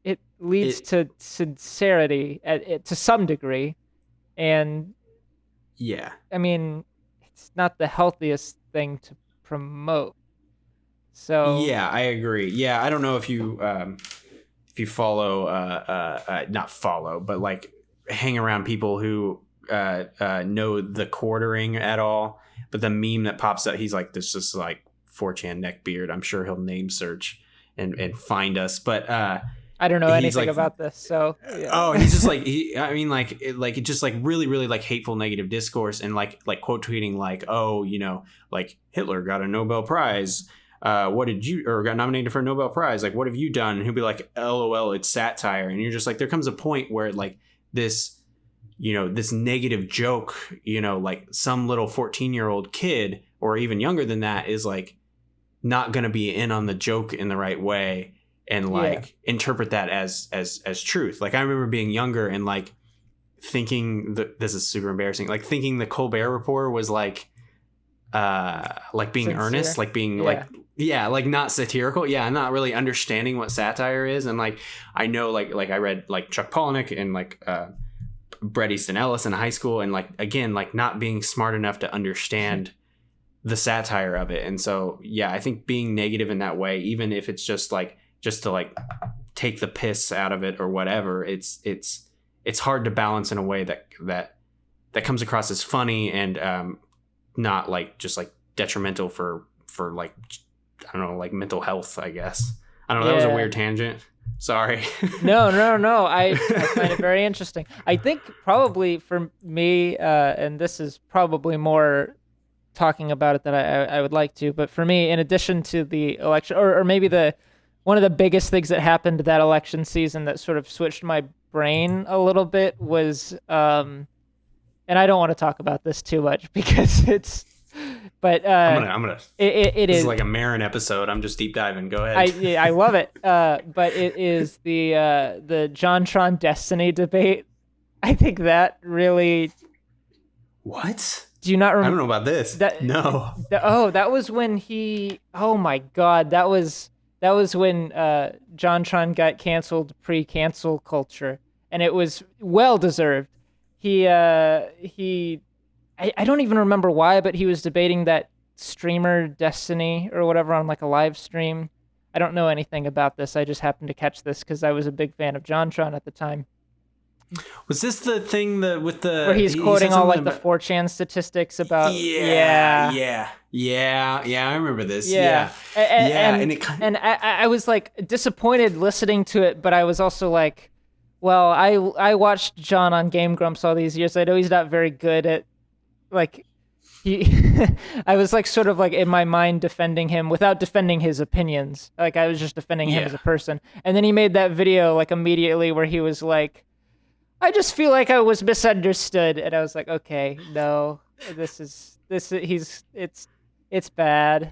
it leads to sincerity to some degree. And yeah, I mean, it's not the healthiest thing to promote. So yeah, I agree. Yeah, I don't know if you follow, not follow, but like hang around people who know the quartering at all. But the meme that pops up, he's like, this just like 4chan neckbeard. I'm sure he'll name search and find us. But I don't know anything about this, so yeah. Oh, he's just like it just like really, really like hateful negative discourse, and like quote tweeting like, oh, like Hitler got a Nobel Prize. What did you, or got nominated for a Nobel Prize? Like, what have you done? And he'll be like, LOL, it's satire. And you're just like, there comes a point where like this, this negative joke, like some little 14-year-old kid or even younger than that is like not going to be in on the joke in the right way and like interpret that as truth. Like, I remember being younger and like thinking that this is super embarrassing, like thinking the Colbert Report was like being sincere. Earnest, like being like not satirical, not really understanding what satire is. And like I know like I read like Chuck Palahniuk and like Bret Easton Ellis in high school, and like again like not being smart enough to understand the satire of it. And so I think being negative in that way, even if it's just to like take the piss out of it or whatever, it's hard to balance in a way that comes across as funny and not like just like detrimental for like, I don't know, like mental health, I guess. I don't know. That was a weird tangent. Sorry. No. I find it very interesting. I think probably for me, and this is probably more talking about it than I would like to, but for me, in addition to the election, or maybe one of the biggest things that happened that election season that sort of switched my brain a little bit was, and I don't want to talk about this too much because but I'm gonna. It this is is like a Marin episode. I'm just deep diving. Go ahead. I love it. But it is the Jontron Destiny debate. I think that really. What? Do you not remember? I don't know about this. No. That was when he. Oh my God, that was when Jontron got canceled pre-cancel culture, and it was well deserved. I don't even remember why, but he was debating that streamer Destiny or whatever on like a live stream. I don't know anything about this. I just happened to catch this because I was a big fan of Jontron at the time. Was this the thing where he's quoting all like the 4chan statistics about? Yeah. I remember this. Yeah. And I was like disappointed listening to it, but I was also like, well, I watched John on Game Grumps all these years. I know he's not very good at like I was like sort of like in my mind defending him without defending his opinions. Like I was just defending him as a person. And then he made that video like immediately where he was like, I just feel like I was misunderstood. And I was like, okay, no, it's bad.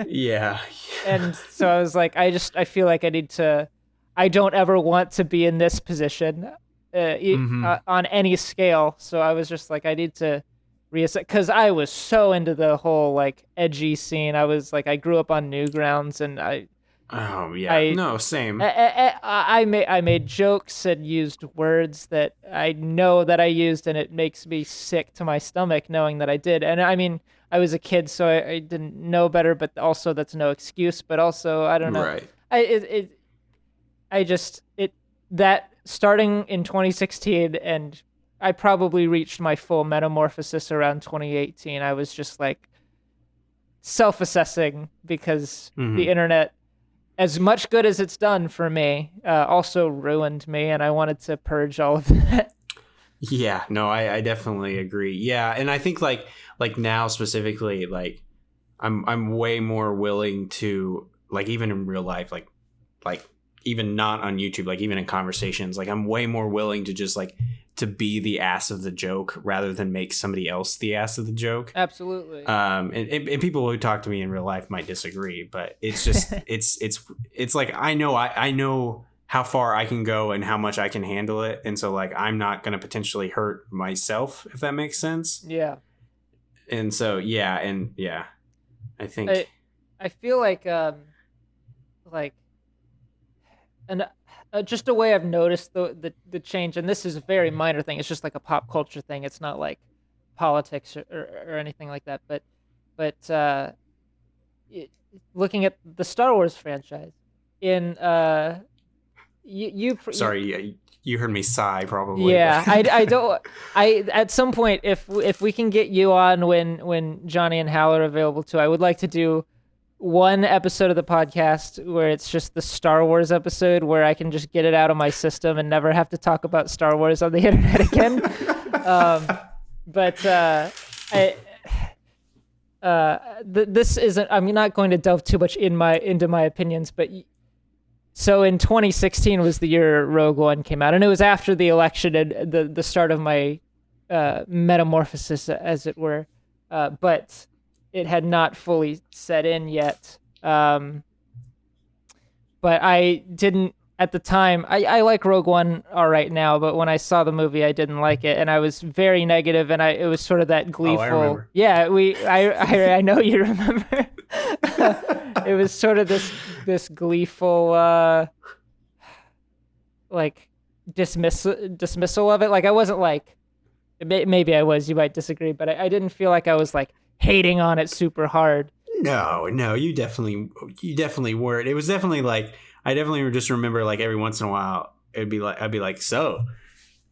Yeah. And so I was like, I feel like I need to I don't ever want to be in this position on any scale. So I was just like, I need to reassess, because I was so into the whole like edgy scene. I was like, I grew up on Newgrounds, and Oh yeah, I no, same. I made jokes and used words that I know that I used, and it makes me sick to my stomach knowing that I did. And I mean, I was a kid, so I didn't know better, but also that's no excuse. But also, I don't know. Right. I just that starting in 2016, and I probably reached my full metamorphosis around 2018. I was just like self-assessing, because the internet, as much good as it's done for me, also ruined me, and I wanted to purge all of that. Yeah, no, I definitely agree. Yeah, and I think like now specifically, like I'm way more willing to, like, even in real life, like even not on YouTube, like even in conversations, like I'm way more willing to just like to be the ass of the joke rather than make somebody else the ass of the joke. Absolutely. And people who talk to me in real life might disagree, but it's just it's like I know how far I can go and how much I can handle it, and so like I'm not going to potentially hurt myself, if that makes sense. Yeah. And so yeah, I think I feel like and just a way I've noticed the change, and this is a very minor thing. It's just like a pop culture thing. It's not like politics or anything like that. But looking at the Star Wars franchise, in sorry, you heard me sigh probably. Yeah, I don't. At some point, if we can get you on when Johnny and Hal are available too, I would like to do one episode of the podcast where it's just the Star Wars episode, where I can just get it out of my system and never have to talk about Star Wars on the internet again. This isn't. I'm not going to delve too much into my opinions, but so in 2016 was the year Rogue One came out, and it was after the election and the start of my metamorphosis, as it were. But it had not fully set in yet. But I didn't, at the time, I like Rogue One all right now, but when I saw the movie, I didn't like it, and I was very negative, and it was sort of that gleeful. I remember. Yeah, I know you remember. It was sort of this gleeful, like dismissal of it. Like I wasn't like, maybe I was. You might disagree, but I didn't feel like I was like hating on it super hard. No, you definitely weren't. It was definitely like, I definitely just remember like every once in a while I'd be like, so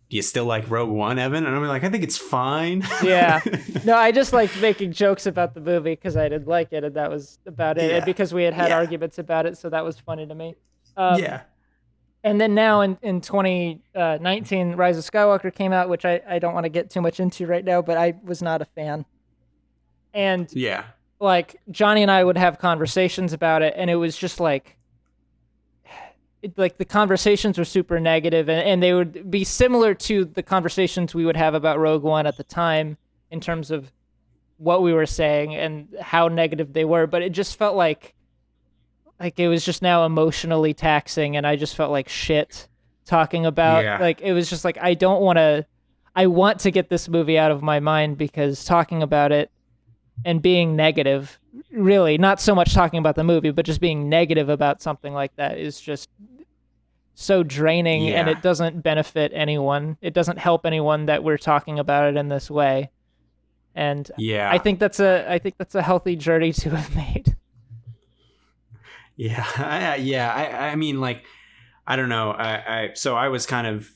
do you still like Rogue One, Evan? And I'm like, I think it's fine. Yeah. No, I just liked making jokes about the movie because I didn't like it, and that was about it. Yeah. And because we had arguments about it, so that was funny to me. Yeah. And then now in 2019, Rise of Skywalker came out, which I don't want to get too much into right now, but I was not a fan. And yeah, like Johnny and I would have conversations about it, and it was just like, the conversations were super negative, and they would be similar to the conversations we would have about Rogue One at the time in terms of what we were saying and how negative they were. But it just felt like it was just now emotionally taxing, and I just felt like shit talking about like, it was just like, I want to get this movie out of my mind, because talking about it and being negative, really not so much talking about the movie, but just being negative about something like that is just so draining, and it doesn't benefit anyone. It doesn't help anyone that we're talking about it in this way. And I think that's a healthy journey to have made. Yeah. I mean, like, I don't know. So I was kind of,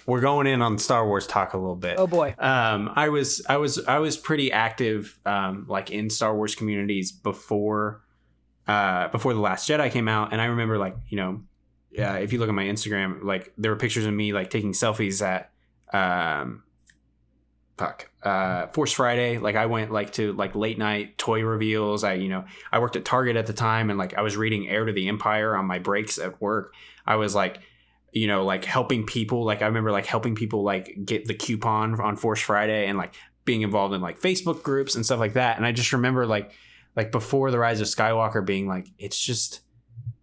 we're going in on Star Wars talk a little bit. Oh boy. I was pretty active, like in Star Wars communities before The Last Jedi came out. And I remember, like, you know, if you look at my Instagram, like there were pictures of me like taking selfies at, Force Friday. Like I went like to like late night toy reveals. I worked at Target at the time, and like I was reading Heir to the Empire on my breaks at work. I was like, you know, like helping people. Like I remember like helping people like get the coupon on Force Friday, and like being involved in like Facebook groups and stuff like that. And I just remember like before the Rise of Skywalker being like, it's just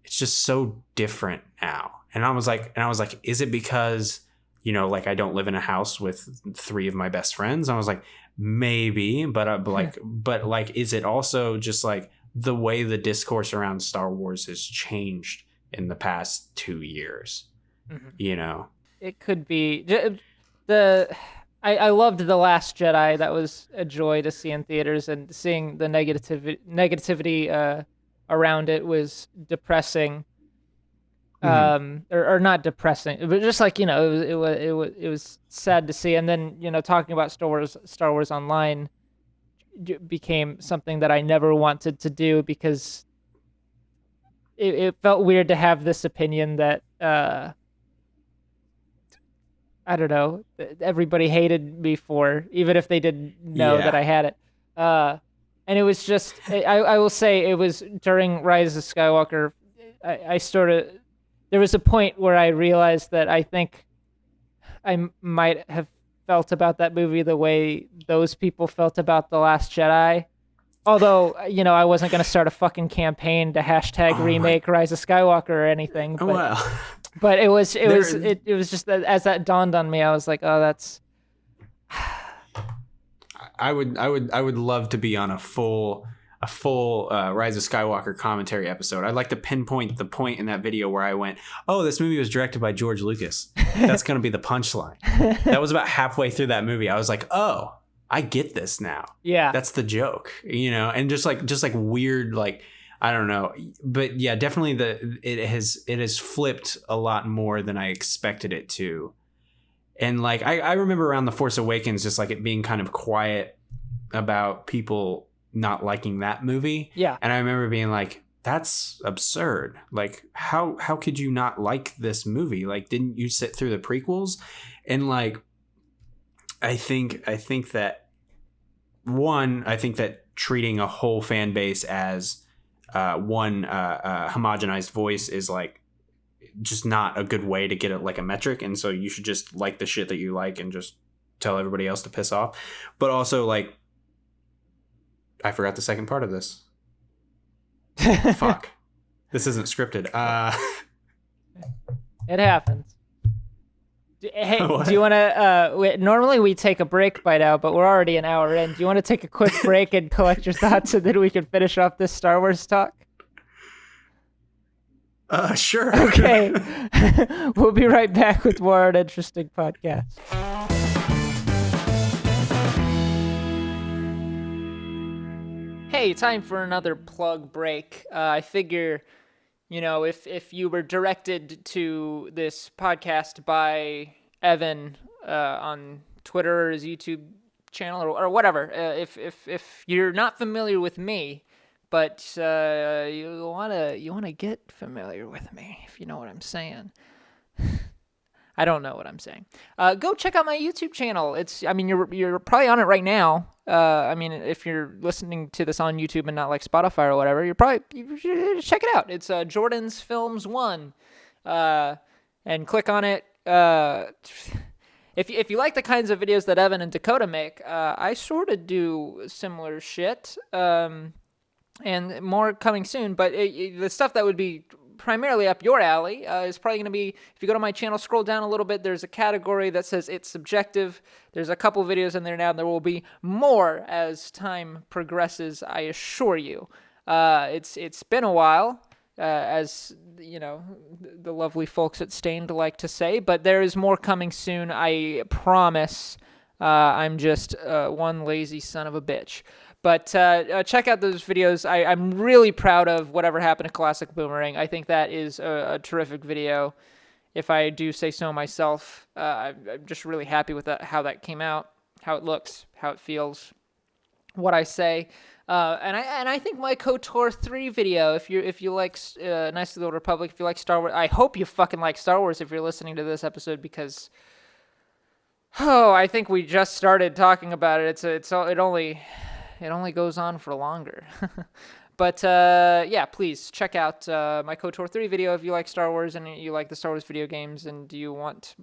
it's just so different now. And I was like, is it because, you know, like I don't live in a house with 3 of my best friends? I was like, maybe, but like, is it also just like the way the discourse around Star Wars has changed in the past 2 years? You know, it could be I loved The Last Jedi. That was a joy to see in theaters, and seeing the negativity around it was depressing. Or not depressing, but just like, you know, it was sad to see. And then, you know, talking about Star Wars Online became something that I never wanted to do, because it felt weird to have this opinion that I don't know, everybody hated me for, even if they didn't know that I had it. And it was just, I will say, it was during Rise of Skywalker, I sort of, there was a point where I realized that I think I might have felt about that movie the way those people felt about The Last Jedi. Although, you know, I wasn't going to start a fucking campaign to hashtag remake Rise of Skywalker or anything. But, but it was just that as that dawned on me, I was like, oh, that's. I would love to be on a full Rise of Skywalker commentary episode. I'd like to pinpoint the point in that video where I went, oh, this movie was directed by George Lucas. That's going to be the punchline. That was about halfway through that movie. I was like, oh, I get this now. Yeah. That's the joke, you know, and just like weird, like, I don't know. But yeah, definitely it has flipped a lot more than I expected it to. And like, I remember around The Force Awakens, just like it being kind of quiet about people not liking that movie. Yeah. And I remember being like, that's absurd. Like, how could you not like this movie? Like, didn't you sit through the prequels? And like, I think that treating a whole fan base as one homogenized voice is like just not a good way to get it, like a metric. And so you should just like the shit that you like and just tell everybody else to piss off. But also, like, I forgot the second part of this. Fuck. This isn't scripted. It happens. Hey, do you want to... normally we take a break by now, but we're already an hour in. Do you want to take a quick break and collect your thoughts so that we can finish off this Star Wars talk? Sure. Okay. We'll be right back with more Uninteresting podcast. Hey, time for another plug break. I figure, you know, if you were directed to this podcast by Evan on Twitter or his YouTube channel or whatever, if you're not familiar with me, but you wanna get familiar with me, if you know what I'm saying. I don't know what I'm saying. Go check out my YouTube channel. You're probably on it right now. If you're listening to this on YouTube and not like Spotify or whatever, you should check it out. It's Jordan's Films 1, and click on it. If you like the kinds of videos that Evan and Dakota make, I sort of do similar shit, and more coming soon. But the stuff that would be primarily up your alley is probably going to be, if you go to my channel, scroll down a little bit, there's a category that says It's Subjective. There's a couple videos in there now, and there will be more as time progresses, I assure you. It's been a while, as you know, the lovely folks at Stained like to say, but there is more coming soon, I promise. I'm just one lazy son of a bitch. But check out those videos. I'm really proud of Whatever Happened to Classic Boomerang. I think that is a terrific video, if I do say so myself. I'm just really happy with that, how that came out, how it looks, how it feels, what I say. And I think my KOTOR 3 video, if you like Knights of the Old Republic, if you like Star Wars, I hope you fucking like Star Wars if you're listening to this episode, because I think we just started talking about it. It only goes on for longer. But yeah, please check out my KOTOR 3 video if you like Star Wars and you like the Star Wars video games and you want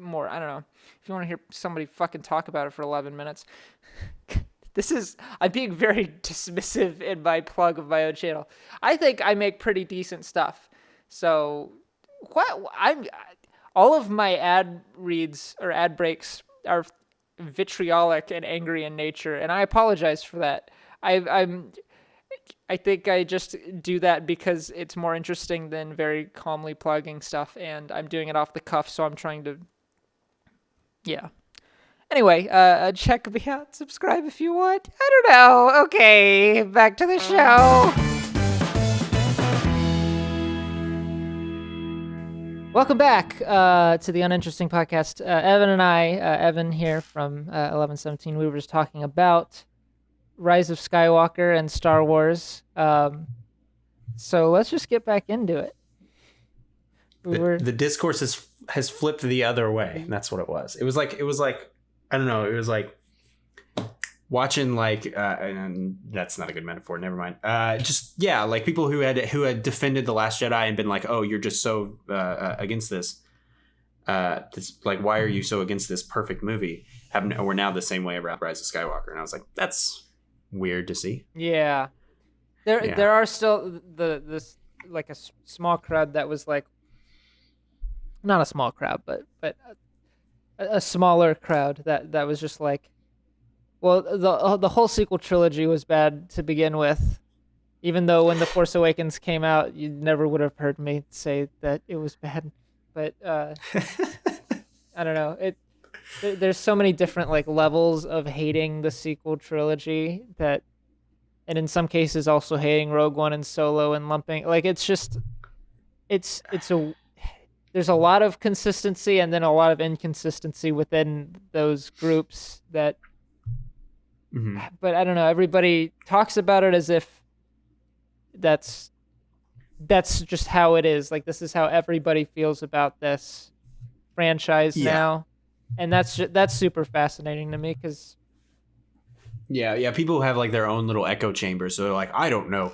more. I don't know. If you want to hear somebody fucking talk about it for 11 minutes, I'm being very dismissive in my plug of my own channel. I think I make pretty decent stuff. So all of my ad reads or ad breaks are vitriolic and angry in nature, and I apologize for that. I think I just do that because it's more interesting than very calmly plugging stuff, and I'm doing it off the cuff, so I'm trying to, yeah. Anyway, check me out, subscribe if you want. I don't know. Okay, back to the show. Welcome back to the Uninteresting podcast. Evan and I, Evan here from 1117, we were just talking about Rise of Skywalker and Star Wars. So let's just get back into it. The discourse has flipped the other way. That's what it was. It was like I don't know. It was like watching and that's not a good metaphor. Never mind. Like people who had defended The Last Jedi and been like, oh, you're just so against this. Like, why are you so against this perfect movie? We're now the same way about Rise of Skywalker, and I was like, that's weird to see. Yeah, there are still this like a small crowd that was like, not a small crowd, but a smaller crowd that was just like, well, the whole sequel trilogy was bad to begin with, even though when The Force Awakens came out, you never would have heard me say that it was bad. But I don't know. There's so many different like levels of hating the sequel trilogy and in some cases also hating Rogue One and Solo and lumping like there's a lot of consistency and then a lot of inconsistency within those groups that. Mm-hmm. But I don't know. Everybody talks about it as if that's just how it is. Like, this is how everybody feels about this franchise now, and that's super fascinating to me because. Yeah. People have like their own little echo chambers. So they're like, I don't know.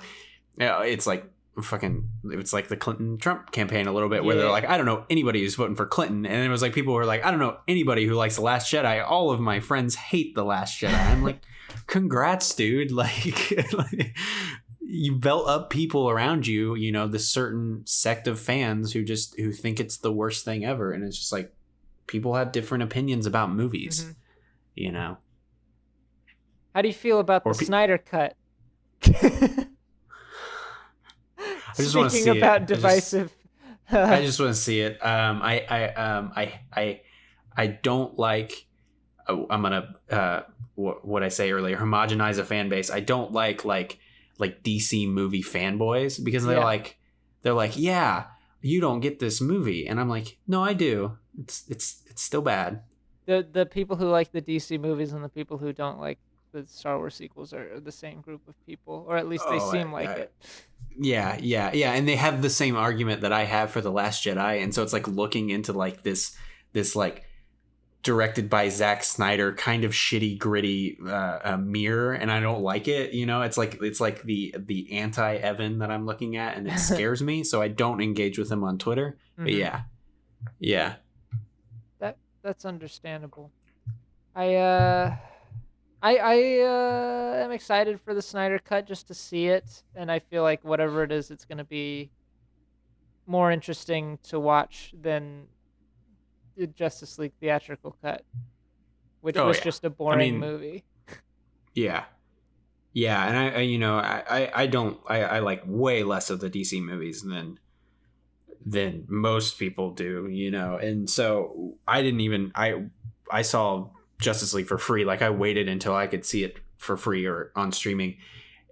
Yeah, it's like the Clinton-Trump campaign a little bit where they're like, I don't know anybody who's voting for Clinton. And it was like people who were like, I don't know anybody who likes The Last Jedi. All of my friends hate The Last Jedi. I'm like, congrats, dude. Like you built up people around you, this certain sect of fans who think it's the worst thing ever. And it's just like people have different opinions about movies, How do you feel about the Snyder Cut? I just want to see about it. divisive. I just want to see it. I don't like. I'm gonna what I say earlier. Homogenize a fan base. I don't like DC movie fanboys because they're like, yeah, you don't get this movie, and I'm like, no, I do. It's still bad. The people who like the DC movies and the people who don't like the Star Wars sequels are the same group of people, or at least they seem like it. Yeah, and they have the same argument that I have for The Last Jedi, and so it's like looking into like this like directed by Zack Snyder kind of shitty gritty mirror, and I don't like it. It's like the anti Evan that I'm looking at, and it scares me, so I don't engage with him on Twitter. Mm-hmm. But yeah, that's understandable. I am excited for the Snyder Cut just to see it, and I feel like whatever it is, it's going to be more interesting to watch than the Justice League theatrical cut, which was just a boring movie. Yeah, and I like way less of the DC movies than most people do, and so I saw Justice League for free. Like, I waited until I could see it for free or on streaming,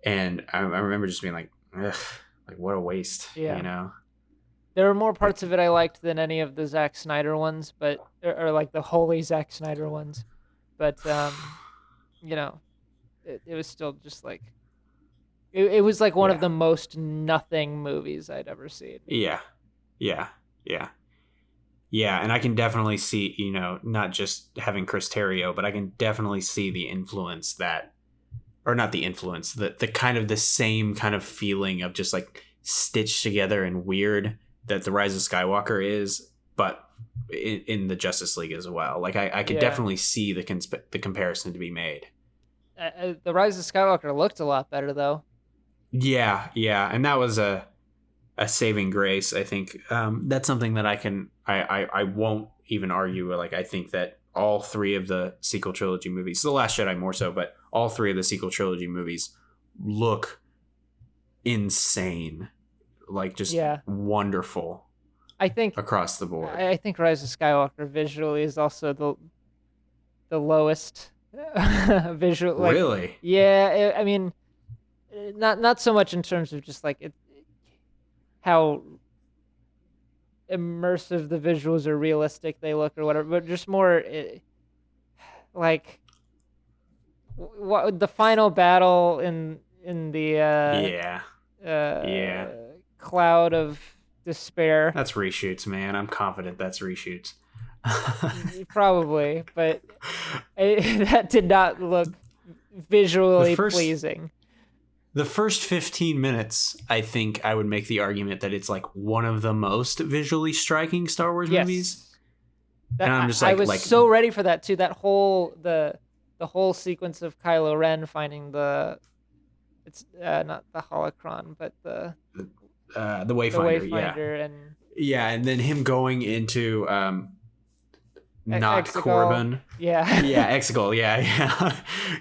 and I remember just being like, ugh, like what a waste. There were more parts of it I liked than any of the Zack Snyder ones, but or like the holy Zack Snyder ones, but it was still just like it was like one of the most nothing movies I'd ever seen. Yeah, and I can definitely see, not just having Chris Terrio, but I can definitely see the influence the kind of the same kind of feeling of just like stitched together and weird that the Rise of Skywalker is, but in the Justice League as well. Like I could definitely see the comparison to be made. the Rise of Skywalker looked a lot better though. Yeah, yeah, and that was a saving grace. I think that's something that I won't even argue. Like, I think that all three of the sequel trilogy movies, The Last Jedi more so, but all three of the sequel trilogy movies look insane, like just wonderful. I think across the board. I think Rise of Skywalker visually is also the lowest visual. Like, really? Yeah, I mean, not so much in terms of just like how immersive the visuals or realistic they look or whatever, but just more like what the final battle in the cloud of despair. That's reshoots, man. I'm confident that's reshoots. Probably, but that did not look visually pleasing. The first 15 minutes, I think I would make the argument that it's like one of the most visually striking Star Wars movies. And I'm just like, I was so ready for that too. That whole the whole sequence of Kylo Ren finding it's not the holocron, but the Wayfinder, and then him going into not Exegol. Corbin. Yeah. Exegol.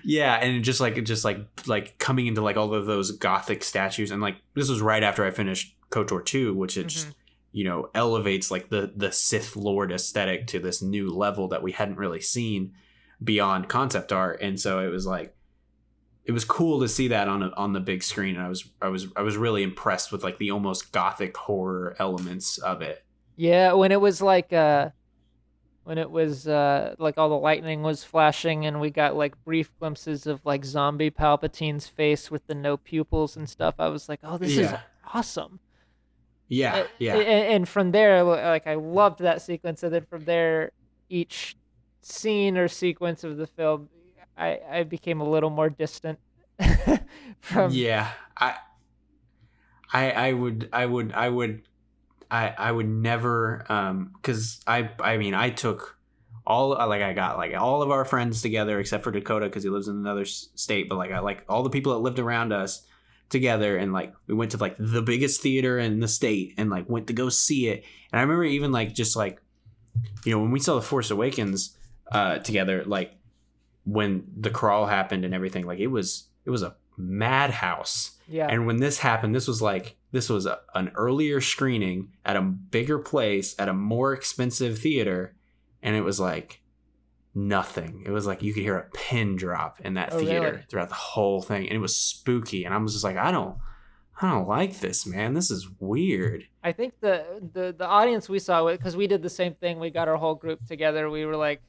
Yeah. And just like coming into like all of those Gothic statues. And like, this was right after I finished KOTOR 2, which it just, elevates like the Sith Lord aesthetic to this new level that we hadn't really seen beyond concept art. And so it was like, it was cool to see that on the big screen. And I was really impressed with like the almost Gothic horror elements of it. Yeah. When it was like, like all the lightning was flashing and we got like brief glimpses of like zombie Palpatine's face with the no pupils and stuff, I was like, oh, this is awesome. Yeah. And from there, like, I loved that sequence. And then from there, each scene or sequence of the film, I became a little more distant from. Yeah. I would never, because I took I got like all of our friends together except for Dakota because he lives in another state, but like I like all the people that lived around us together, and like we went to like the biggest theater in the state and like went to go see it. And I remember even like just like, when we saw The Force Awakens together, like when the crawl happened and everything, like it was a madhouse. Yeah. And when this happened, this was an earlier screening at a bigger place at a more expensive theater, and it was like nothing. It was like you could hear a pin drop in that theater throughout the whole thing, and it was spooky. And I was just like, I don't like this, man. This is weird. I think the audience we saw, because we did the same thing. We got our whole group together. We were like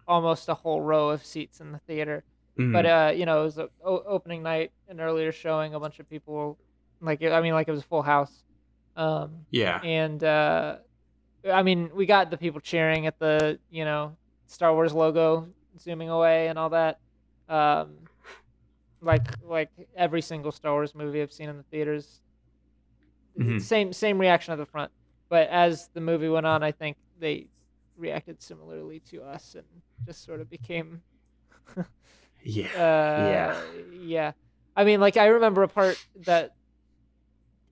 almost a whole row of seats in the theater. Mm-hmm. But it was an opening night, an earlier showing. A bunch of people, it was a full house. And we got the people cheering at the Star Wars logo zooming away and all that. Like every single Star Wars movie I've seen in the theaters. Mm-hmm. Same reaction at the front. But as the movie went on, I think they reacted similarly to us and just sort of became. Yeah. I remember a part that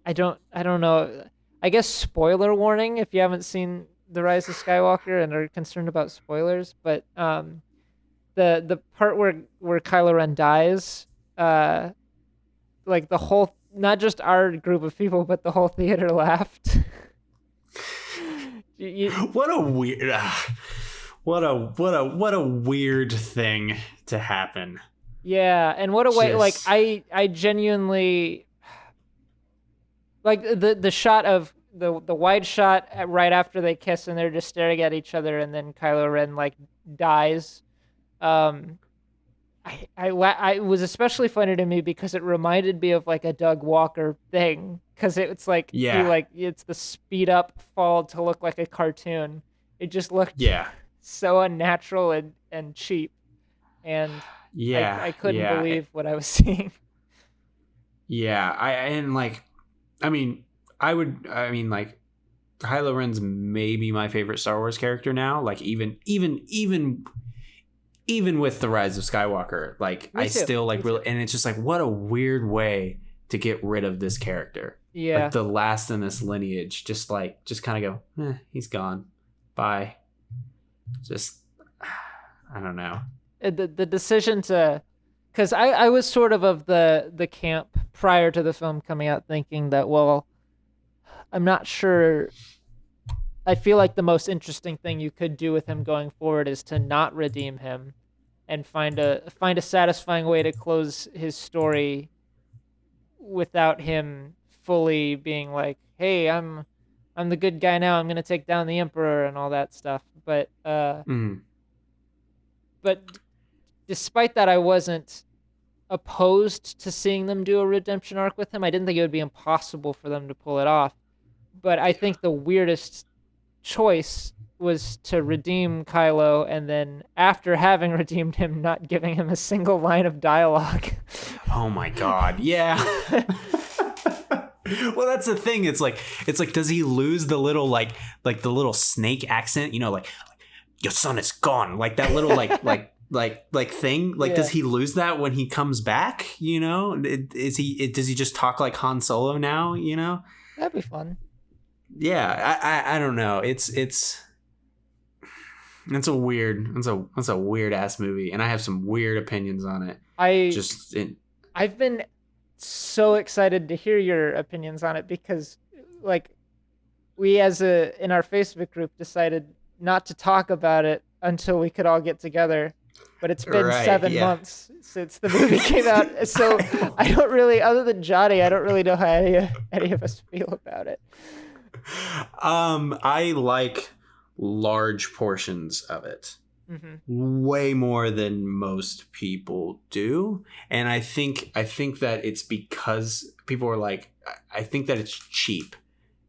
I don't know. I guess spoiler warning if you haven't seen The Rise of Skywalker and are concerned about spoilers. But the part where Kylo Ren dies, like the whole, not just our group of people, but the whole theater laughed. What a weird. What a weird thing to happen. Yeah, and what a way! Like I genuinely like the shot of the wide shot right after they kiss and they're just staring at each other, and then Kylo Ren like dies. I was especially funny to me because it reminded me of like a Doug Walker thing, because it's like it's the speed up fall to look like a cartoon. It just looked so unnatural and cheap, and I couldn't believe what I was seeing. Kylo Ren's maybe my favorite Star Wars character now. Like even even with the Rise of Skywalker, like Me I too. still like Me too. really, and it's just like what a weird way to get rid of this character. Yeah. Like the last in this lineage, just kind of go, he's gone, bye. Just I don't know. The decision to, because I was sort of the camp prior to the film coming out, thinking that, well, I'm not sure. I feel like the most interesting thing you could do with him going forward is to not redeem him and find a satisfying way to close his story without him fully being like, hey, I'm the good guy now, I'm gonna take down the Emperor and all that stuff. But but despite that, I wasn't opposed to seeing them do a redemption arc with him. I didn't think it would be impossible for them to pull it off. But I think the weirdest choice was to redeem Kylo, and then after having redeemed him, not giving him a single line of dialogue. Oh my God. Yeah. Well, that's the thing. It's like, does he lose the little, like the little snake accent, like your son is gone. Like that little, like thing. Like, does he lose that when he comes back? Does he just talk like Han Solo now? That'd be fun. Yeah. I don't know. It's a weird ass movie. And I have some weird opinions on it. I've been so excited to hear your opinions on it because, like, we in our Facebook group decided not to talk about it until we could all get together. But it's been 7 months since the movie came out, so I don't really, other than Johnny, I don't really know how any of us feel about it. I like large portions of it. Way more than most people do, and I think that it's because people are like, I think that it's cheap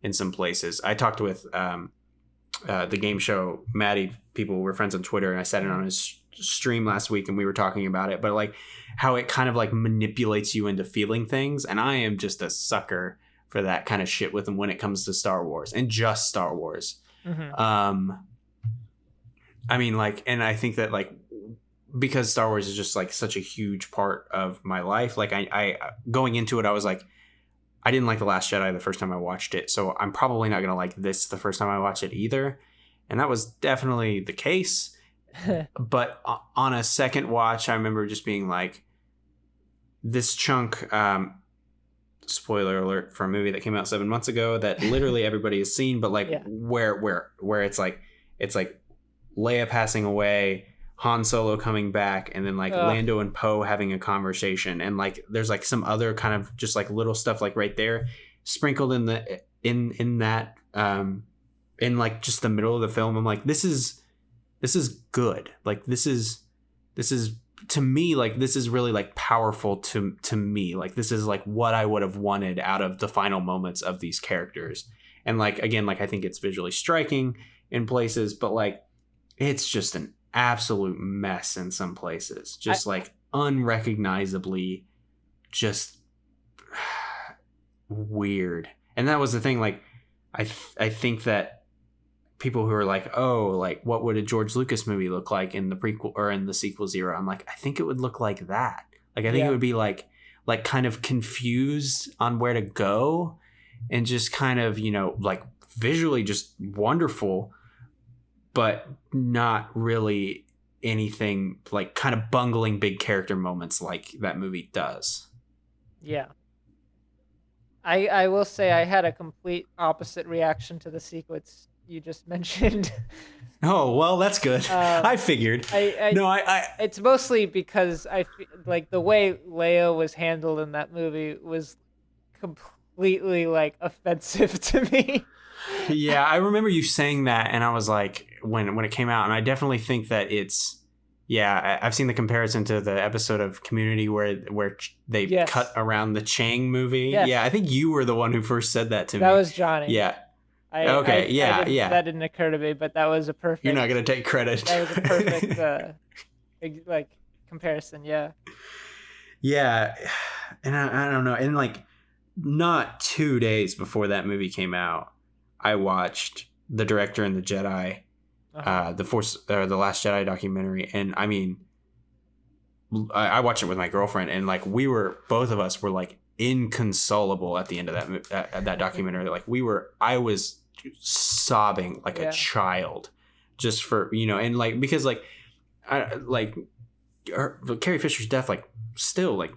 in some places. I talked with the game show Maddie, people were friends on Twitter, and I said it on his stream last week, and we were talking about it, but like how it kind of like manipulates you into feeling things, and I am just a sucker for that kind of shit with them when it comes to Star Wars and just Star Wars. I mean, like, and I think that, like, because Star Wars is just like such a huge part of my life, like I going into it, I was like, I didn't like The Last Jedi the first time I watched it, so I'm probably not gonna like this the first time I watch it either, and that was definitely the case. But on a second watch, I remember just being like, this chunk, spoiler alert for a movie that came out 7 months ago that literally everybody has seen, but like where it's like Leia passing away, Han Solo coming back, and then like Lando and Poe having a conversation, and like there's like some other kind of just like little stuff like right there sprinkled in that in like just the middle of the film. I'm like, this is good. Like this is to me, like this is really like powerful to me. Like this is like what I would have wanted out of the final moments of these characters. And like, again, like I think it's visually striking in places, but like it's just an absolute mess in some places. Just like unrecognizably just weird. And that was the thing. Like I think that people who are like, oh, like what would a George Lucas movie look like in the prequel or in the sequels era? I'm like, I think it would look like that. Like I think it would be like kind of confused on where to go, and just kind of, like visually just wonderful, but not really anything, like kind of bungling big character moments like that movie does. Yeah. I will say I had a complete opposite reaction to the sequence you just mentioned. Oh, well, that's good. I figured. It's mostly because like the way Leia was handled in that movie was completely like offensive to me. Yeah, I remember you saying that, and I was like, when it came out, and I definitely think that it's, I've seen the comparison to the episode of Community where they cut around the Chang movie. Yes. Yeah, I think you were the one who first said that to me. That was Johnny. Yeah. That didn't occur to me, but that was a perfect. You're not gonna take credit. That was a perfect, like comparison. Yeah. Yeah, and I don't know, and like not 2 days before that movie came out, I watched The Director and the Jedi, the Last Jedi documentary, and I mean, I watched it with my girlfriend, and like both of us were like inconsolable at the end of that documentary. Like I was sobbing like a child, just for, and like, because like Carrie Fisher's death, like, still, like,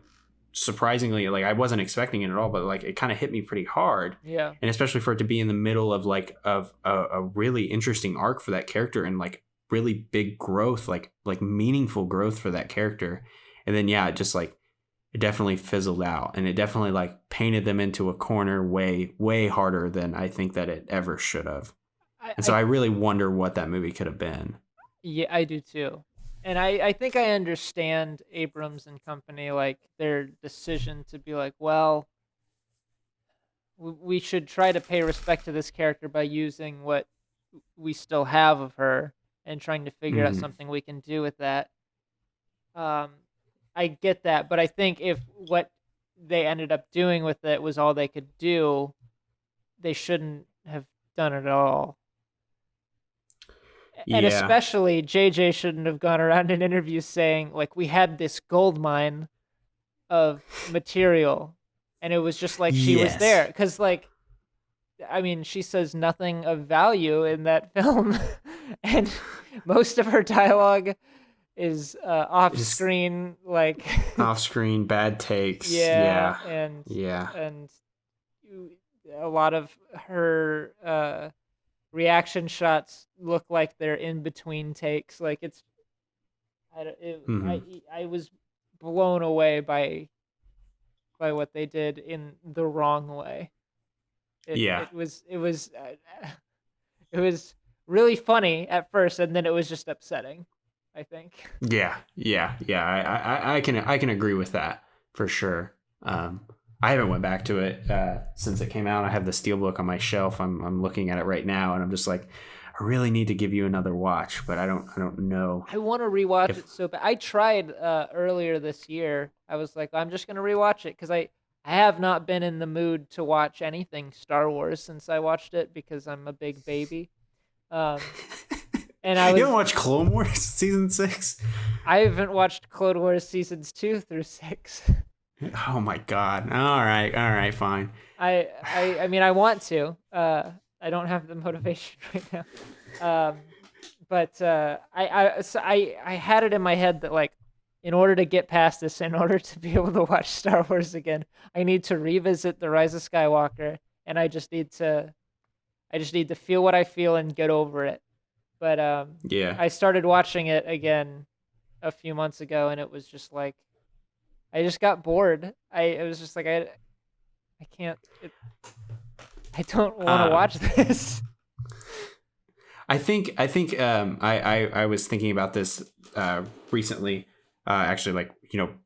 surprisingly, like, I wasn't expecting it at all, but like it kind of hit me pretty hard. Yeah. And especially for it to be in the middle of like a really interesting arc for that character, and like really big growth, like meaningful growth for that character. And then it just like, it definitely fizzled out, and it definitely like painted them into a corner way harder than I think that it ever should have. And so I really wonder what that movie could have been. Yeah, I do too. And I think I understand Abrams and company, like, their decision to be like, well, we should try to pay respect to this character by using what we still have of her and trying to figure out something we can do with that. I get that, but I think if what they ended up doing with it was all they could do, they shouldn't have done it at all. And especially JJ shouldn't have gone around in interviews saying, like, we had this gold mine of material, and it was just like she was there. Because, like, I mean, she says nothing of value in that film, and most of her dialogue is off-screen, like... off-screen, bad takes. And a lot of her... reaction shots look like they're in between takes. Like, it's, I was blown away by what they did in the wrong way. It was really funny at first, and then it was just upsetting, I think. I can agree with that for sure. I haven't went back to it since it came out. I have the Steelbook on my shelf. I'm looking at it right now, and I'm just like, I really need to give you another watch, but I don't know. I want to rewatch it so bad. I tried earlier this year. I was like, I'm just gonna rewatch it because I have not been in the mood to watch anything Star Wars since I watched it, because I'm a big baby. And I was, you haven't watched Clone Wars season 6? I haven't watched Clone Wars seasons 2 through 6. Oh my God! All right, fine. I mean, I want to. I don't have the motivation right now. But I had it in my head that, like, in order to get past this, in order to be able to watch Star Wars again, I need to revisit the Rise of Skywalker, and I just need to feel what I feel and get over it. But I started watching it again a few months ago, and it was just like, I just got bored. It was just like, I can't. I don't want to watch this. I think I was thinking about this recently. Actually, like,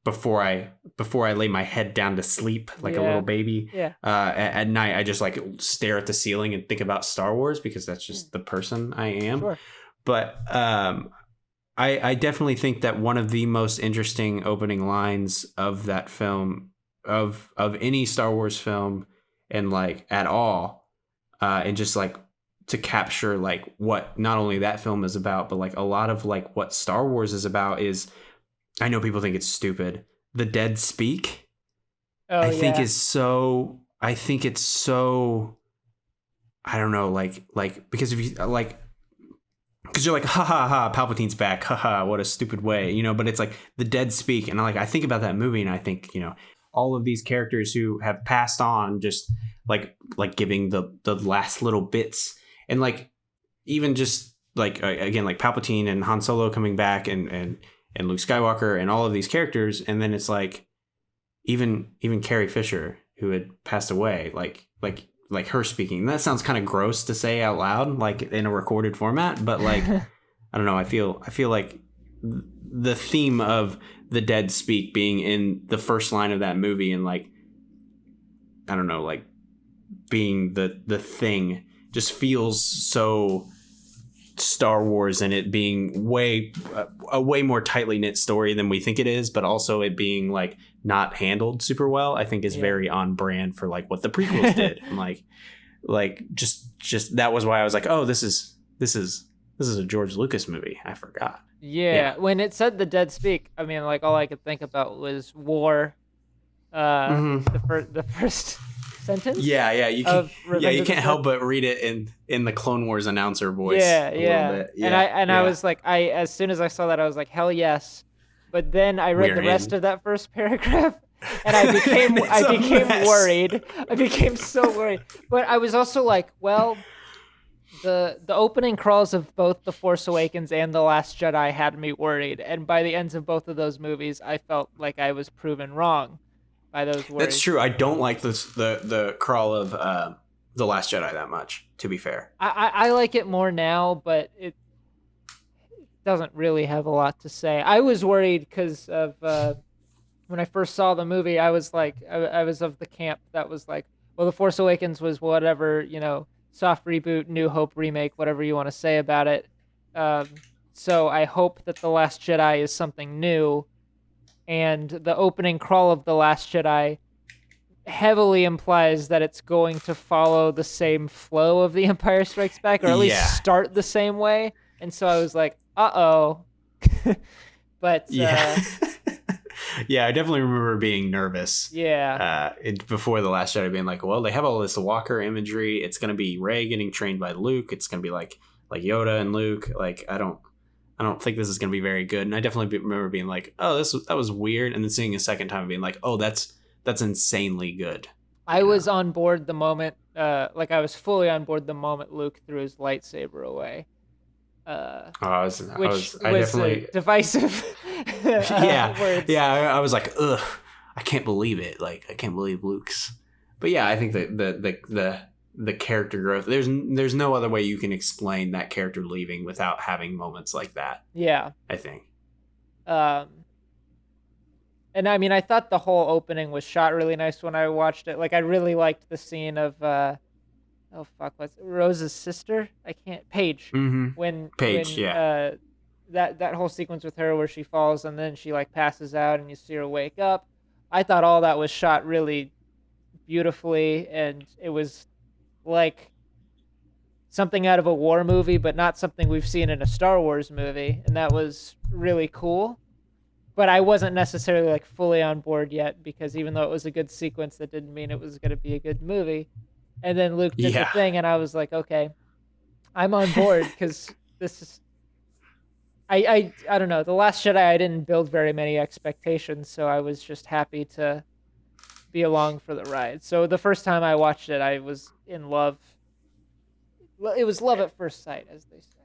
before I lay my head down to sleep like a little baby. Yeah. At night, I just like stare at the ceiling and think about Star Wars, because that's just the person I am. Sure. But I definitely think that one of the most interesting opening lines of that film, of any Star Wars film, and like at all, and just like to capture like what not only that film is about, but like a lot of like what Star Wars is about, is, I know people think it's stupid, the dead speak. I think it's so I don't know, like because if you like, because you're like, ha ha ha, Palpatine's back, ha ha, what a stupid way, but it's like the dead speak, and I think about that movie, and I think, all of these characters who have passed on, just like giving the last little bits, and like even just like again, like Palpatine and Han Solo coming back, and Luke Skywalker and all of these characters, and then it's like even Carrie Fisher, who had passed away, like her speaking. That sounds kind of gross to say out loud, like in a recorded format, but like I don't know, I feel like the theme of the dead speak being in the first line of that movie, and like, I don't know, like being the thing, just feels so Star Wars, and it being a way more tightly knit story than we think it is, but also it being like not handled super well, I think is very on brand for like what the prequels did. And like just that was why I was like, oh, this is a George Lucas movie. I forgot. Yeah, when it said the dead speak, I mean, like all I could think about was war. The first sentence. Yeah, you can. Of Yeah, Revenge you of the can't Sith. help but read it in the Clone Wars announcer voice Yeah, a little yeah. bit. And Yeah, I yeah. was like, as soon as I saw that, I was like, hell yes. But then I read We're the rest in. of that first paragraph, and I became It's a mess. worried. I became so worried. But I was also like, well, the opening crawls of both The Force Awakens and The Last Jedi had me worried, and by the ends of both of those movies, I felt like I was proven wrong by those That's worries. true. I don't like the crawl of the Last Jedi that much. To be fair, I like it more now, but it doesn't really have a lot to say. I was worried because of when I first saw the movie, I was like, I was of the camp that was like, well, The Force Awakens was whatever, soft reboot, New Hope remake, whatever you want to say about it. So I hope that The Last Jedi is something new. And the opening crawl of The Last Jedi heavily implies that it's going to follow the same flow of The Empire Strikes Back, or at least start the same way. And so I was like, uh-oh. But yeah. Yeah, I definitely remember being nervous. Yeah. Before The Last Jedi, being like, well, they have all this Walker imagery. It's going to be Rey getting trained by Luke. It's going to be like Yoda and Luke. Like, I don't think this is going to be very good. And I definitely remember being like, oh, that was weird. And then seeing a second time and being like, oh, that's insanely good. I was on board the moment, I was fully on board the moment Luke threw his lightsaber away. I Was divisive. Words. Yeah. I was like, ugh, I can't believe it. Like, I can't believe Luke's. But yeah, I think that the character growth. There's no other way you can explain that character leaving without having moments like that. Yeah, I think. And I mean, I thought the whole opening was shot really nice when I watched it. Like, I really liked the scene of what's Rose's sister? Paige. Mm-hmm. When Paige, that whole sequence with her where she falls and then she like passes out and you see her wake up. I thought all that was shot really beautifully, and it was like something out of a war movie, but not something we've seen in a Star Wars movie, and that was really cool. But I wasn't necessarily like fully on board yet, because even though it was a good sequence, that didn't mean it was going to be a good movie. And then Luke did the thing, and I was like, okay, I'm on board, because this is... I don't know. The Last Jedi, I didn't build very many expectations, so I was just happy to be along for the ride. So the first time I watched it, I was in love. It was love at first sight, as they say.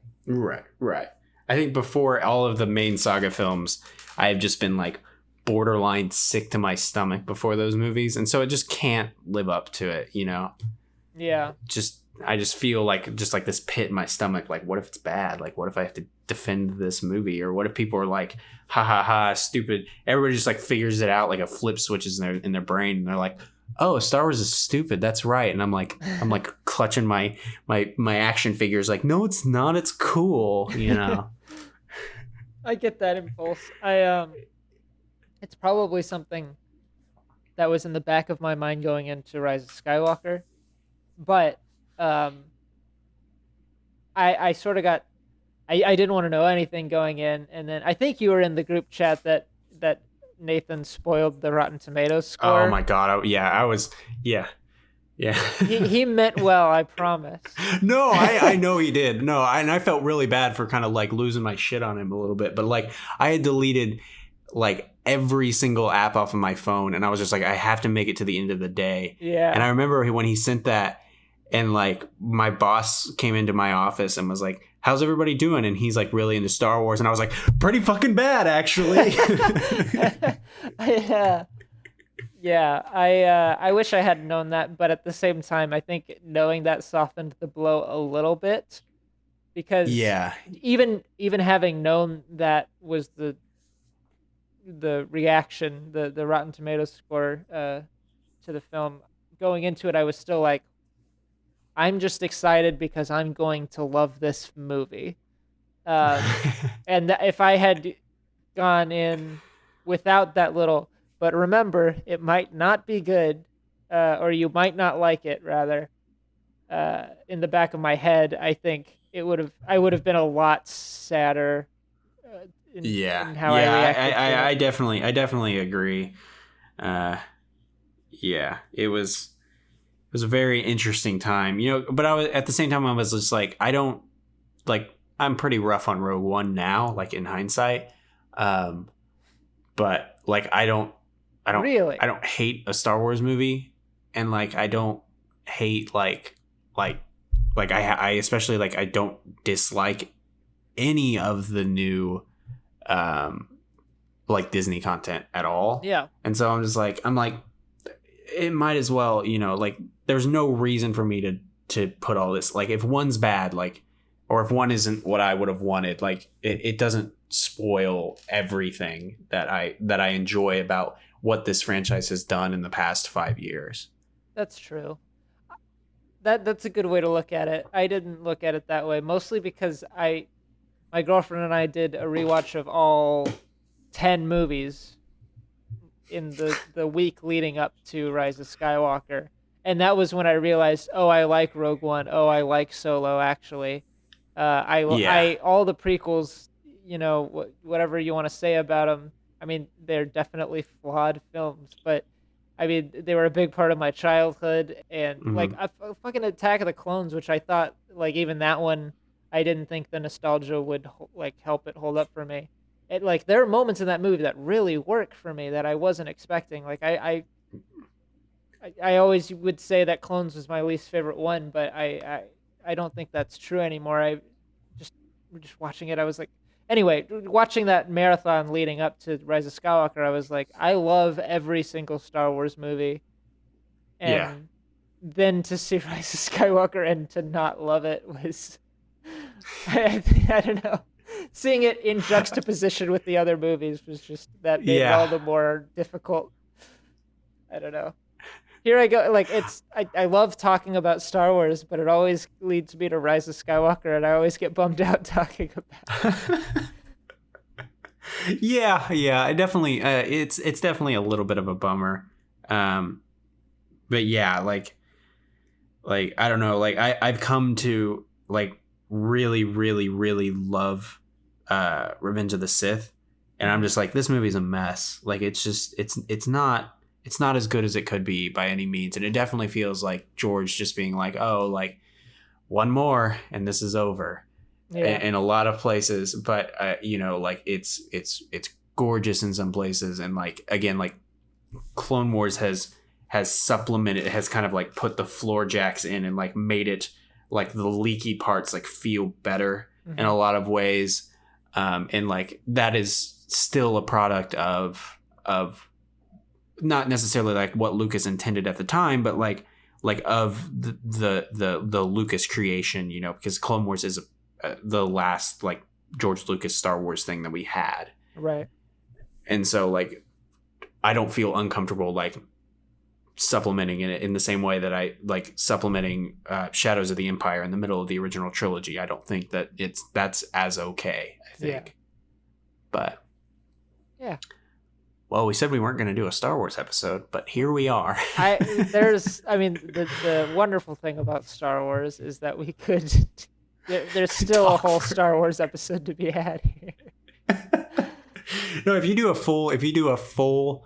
Right. I think before all of the main saga films, I've just been like borderline sick to my stomach before those movies, and so it just can't live up to it, Yeah. I just feel like this pit in my stomach. Like, what if it's bad? Like, what if I have to defend this movie? Or what if people are like, ha ha ha, stupid? Everybody just like figures it out, like a flip switches in their brain, and they're like, oh, Star Wars is stupid. That's right. And I'm like clutching my action figures. Like, no, it's not. It's cool. I get that impulse. It's probably something that was in the back of my mind going into Rise of Skywalker, but I sort of got, I didn't want to know anything going in, and then I think you were in the group chat that Nathan spoiled the Rotten Tomatoes score. Oh my god! I was. Yeah. he meant well, I promise. No, I know he did. No, and I felt really bad for kind of like losing my shit on him a little bit, but like I had deleted like every single app off of my phone, and I was just like, I have to make it to the end of the day. Yeah. And I remember when he sent that, and like my boss came into my office and was like, how's everybody doing? And he's like really into Star Wars, and I was like, pretty fucking bad, actually. Yeah, I wish I had known that, but at the same time, I think knowing that softened the blow a little bit, because even having known that was the reaction, the Rotten Tomatoes score to the film, going into it, I was still like, I'm just excited because I'm going to love this movie. And if I had gone in without that little, but remember, it might not be good, or you might not like it, rather, in the back of my head, I think I would have been a lot sadder Yeah, in how I reacted to I it. definitely agree. Yeah, it was a very interesting time, but I was at the same time I was just like, I don't like, I'm pretty rough on Rogue One now, like in hindsight. But like Really? I don't hate a Star Wars movie, and like I don't hate like I especially like I don't dislike any of the new like Disney content at all. Yeah. And so I'm like it might as well, like there's no reason for me to put all this, like if one's bad, like, or if one isn't what I would have wanted, like it doesn't spoil everything that I enjoy about what this franchise has done in the past 5 years. That's true. That's a good way to look at it. I didn't look at it that way, mostly because my girlfriend and I did a rewatch of all 10 movies in the week leading up to Rise of Skywalker. And that was when I realized, oh, I like Rogue One. Oh, I like Solo, actually. I all the prequels, whatever you want to say about them, I mean, they're definitely flawed films, but I mean, they were a big part of my childhood. And like, fucking Attack of the Clones, which I thought, like, even that one, I didn't think the nostalgia would like help it hold up for me. Like, there are moments in that movie that really work for me that I wasn't expecting. Like, I always would say that Clones was my least favorite one, but I don't think that's true anymore. Just watching it, I was like, anyway, watching that marathon leading up to Rise of Skywalker, I was like, I love every single Star Wars movie, and then to see Rise of Skywalker and to not love it was, I don't know. Seeing it in juxtaposition with the other movies was just, that made it all the more difficult. I don't know. Here I go. Like, I love talking about Star Wars, but it always leads me to Rise of Skywalker, and I always get bummed out talking about it. Yeah. I definitely, it's definitely a little bit of a bummer. But yeah, like, I don't know, like I've come to like really, really, really love Revenge of the Sith, and I'm just like, this movie's a mess. Like, it's just, it's not as good as it could be by any means. And it definitely feels like George just being like, oh, like one more and this is over. In a lot of places. But, like it's gorgeous in some places. And like, again, like Clone Wars has supplemented, has kind of like put the floor jacks in and like made it like the leaky parts like feel better in a lot of ways. And like, that is still a product of not necessarily like what Lucas intended at the time, but like of the Lucas creation, because Clone Wars is the last like George Lucas Star Wars thing that we had. Right. And so like, I don't feel uncomfortable like supplementing it in the same way that I like supplementing Shadows of the Empire in the middle of the original trilogy. I don't think that that's as okay, I think. Yeah. But yeah. Well, we said we weren't going to do a Star Wars episode, but here we are. The wonderful thing about Star Wars is that we could, there's still a whole Star Wars episode to be had here. No, if you do a full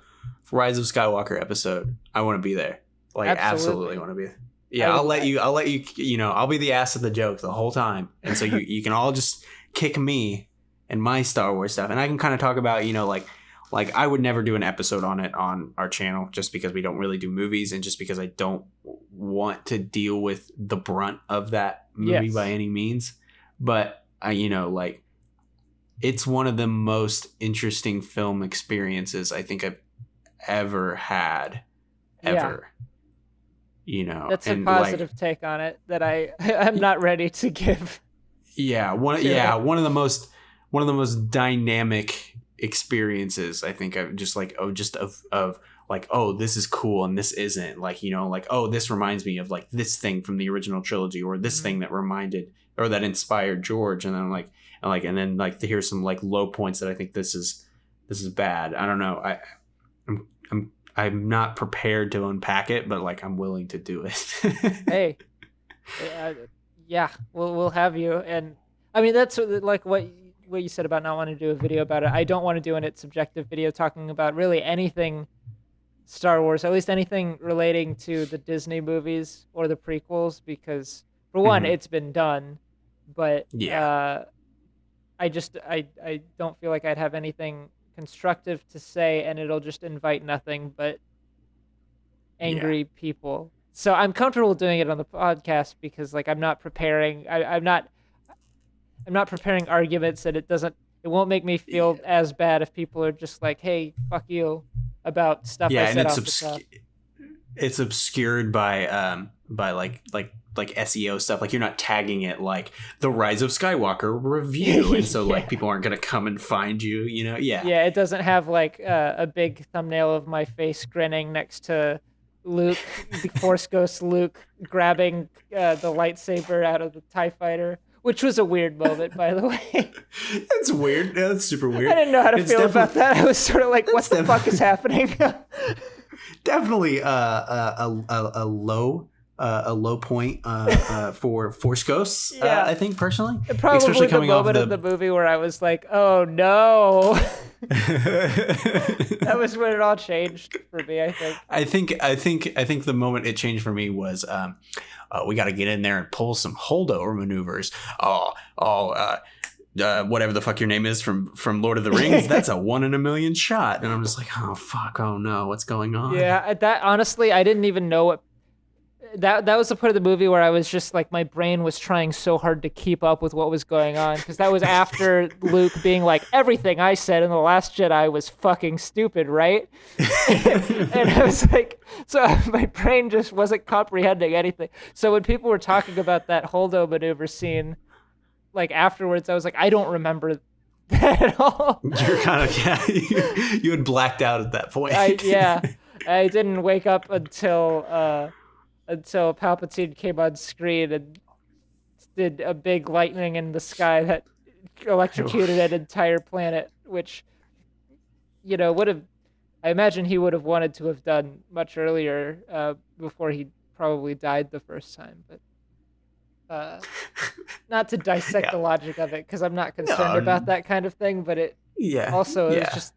Rise of Skywalker episode, I want to be there. Like, absolutely want to be there. Yeah, I'll let you, I'll be the ass of the joke the whole time. And so you can all just kick me and my Star Wars stuff. And I can kind of talk about, like I would never do an episode on it on our channel just because we don't really do movies, and just because I don't want to deal with the brunt of that movie by any means. But like, it's one of the most interesting film experiences I think I've ever had, ever. That's a positive take on it that I'm not ready to give. Yeah, one of the most dynamic experiences I think I've just like, of like, oh, this is cool and this isn't, like, like, oh, this reminds me of like this thing from the original trilogy, or this thing that reminded or that inspired George, and then and then to hear some like low points that I think this is bad. I don't know. I'm not prepared to unpack it, but like, I'm willing to do it. Hey, yeah, we'll have you. And I mean, that's like what what you said about not wanting to do a video about it. I don't want to do an It's Subjective video talking about really anything Star Wars, at least anything relating to the Disney movies or the prequels, because for one, it's been done, but I don't feel like I'd have anything constructive to say, and it'll just invite nothing but angry people. So I'm comfortable doing it on the podcast because like I'm not preparing. I'm not preparing arguments, and it won't make me feel as bad if people are just like, hey, fuck you about stuff I said off the top. It's obscured by like SEO stuff. Like you're not tagging it like the Rise of Skywalker review, and so like people aren't gonna come and find you. You know, yeah. It doesn't have like a big thumbnail of my face grinning next to Luke, the Force Ghost Luke grabbing the lightsaber out of the TIE fighter, which was a weird moment, by the way. That's weird. Yeah, that's super weird. I didn't know how to feel about that. I was sort of like, what the fuck is happening? Definitely a low point for Force Ghosts, I think, personally. Probably especially coming the moment of the movie where I was like, oh no. That was when it all changed for me, I think. I think the moment it changed for me was we got to get in there and pull some holdover maneuvers. Whatever the fuck your name is from Lord of the Rings, that's a 1 in a million shot. And I'm just like, oh fuck, oh no, what's going on? Yeah, that honestly, I didn't even know what that was the part of the movie where I was just like, my brain was trying so hard to keep up with what was going on, because that was after Luke being like, everything I said in The Last Jedi was fucking stupid, right? And I was like, so my brain just wasn't comprehending anything. So when people were talking about that holdo maneuver scene, like afterwards, I was like, I don't remember that at all. You're kind of you had blacked out at that point. I didn't wake up until Palpatine came on screen and did a big lightning in the sky that electrocuted an entire planet, which, you know, I imagine he would have wanted to have done much earlier, before he probably died the first time. But not to dissect the logic of it, because I'm not concerned about that kind of thing, but it also is just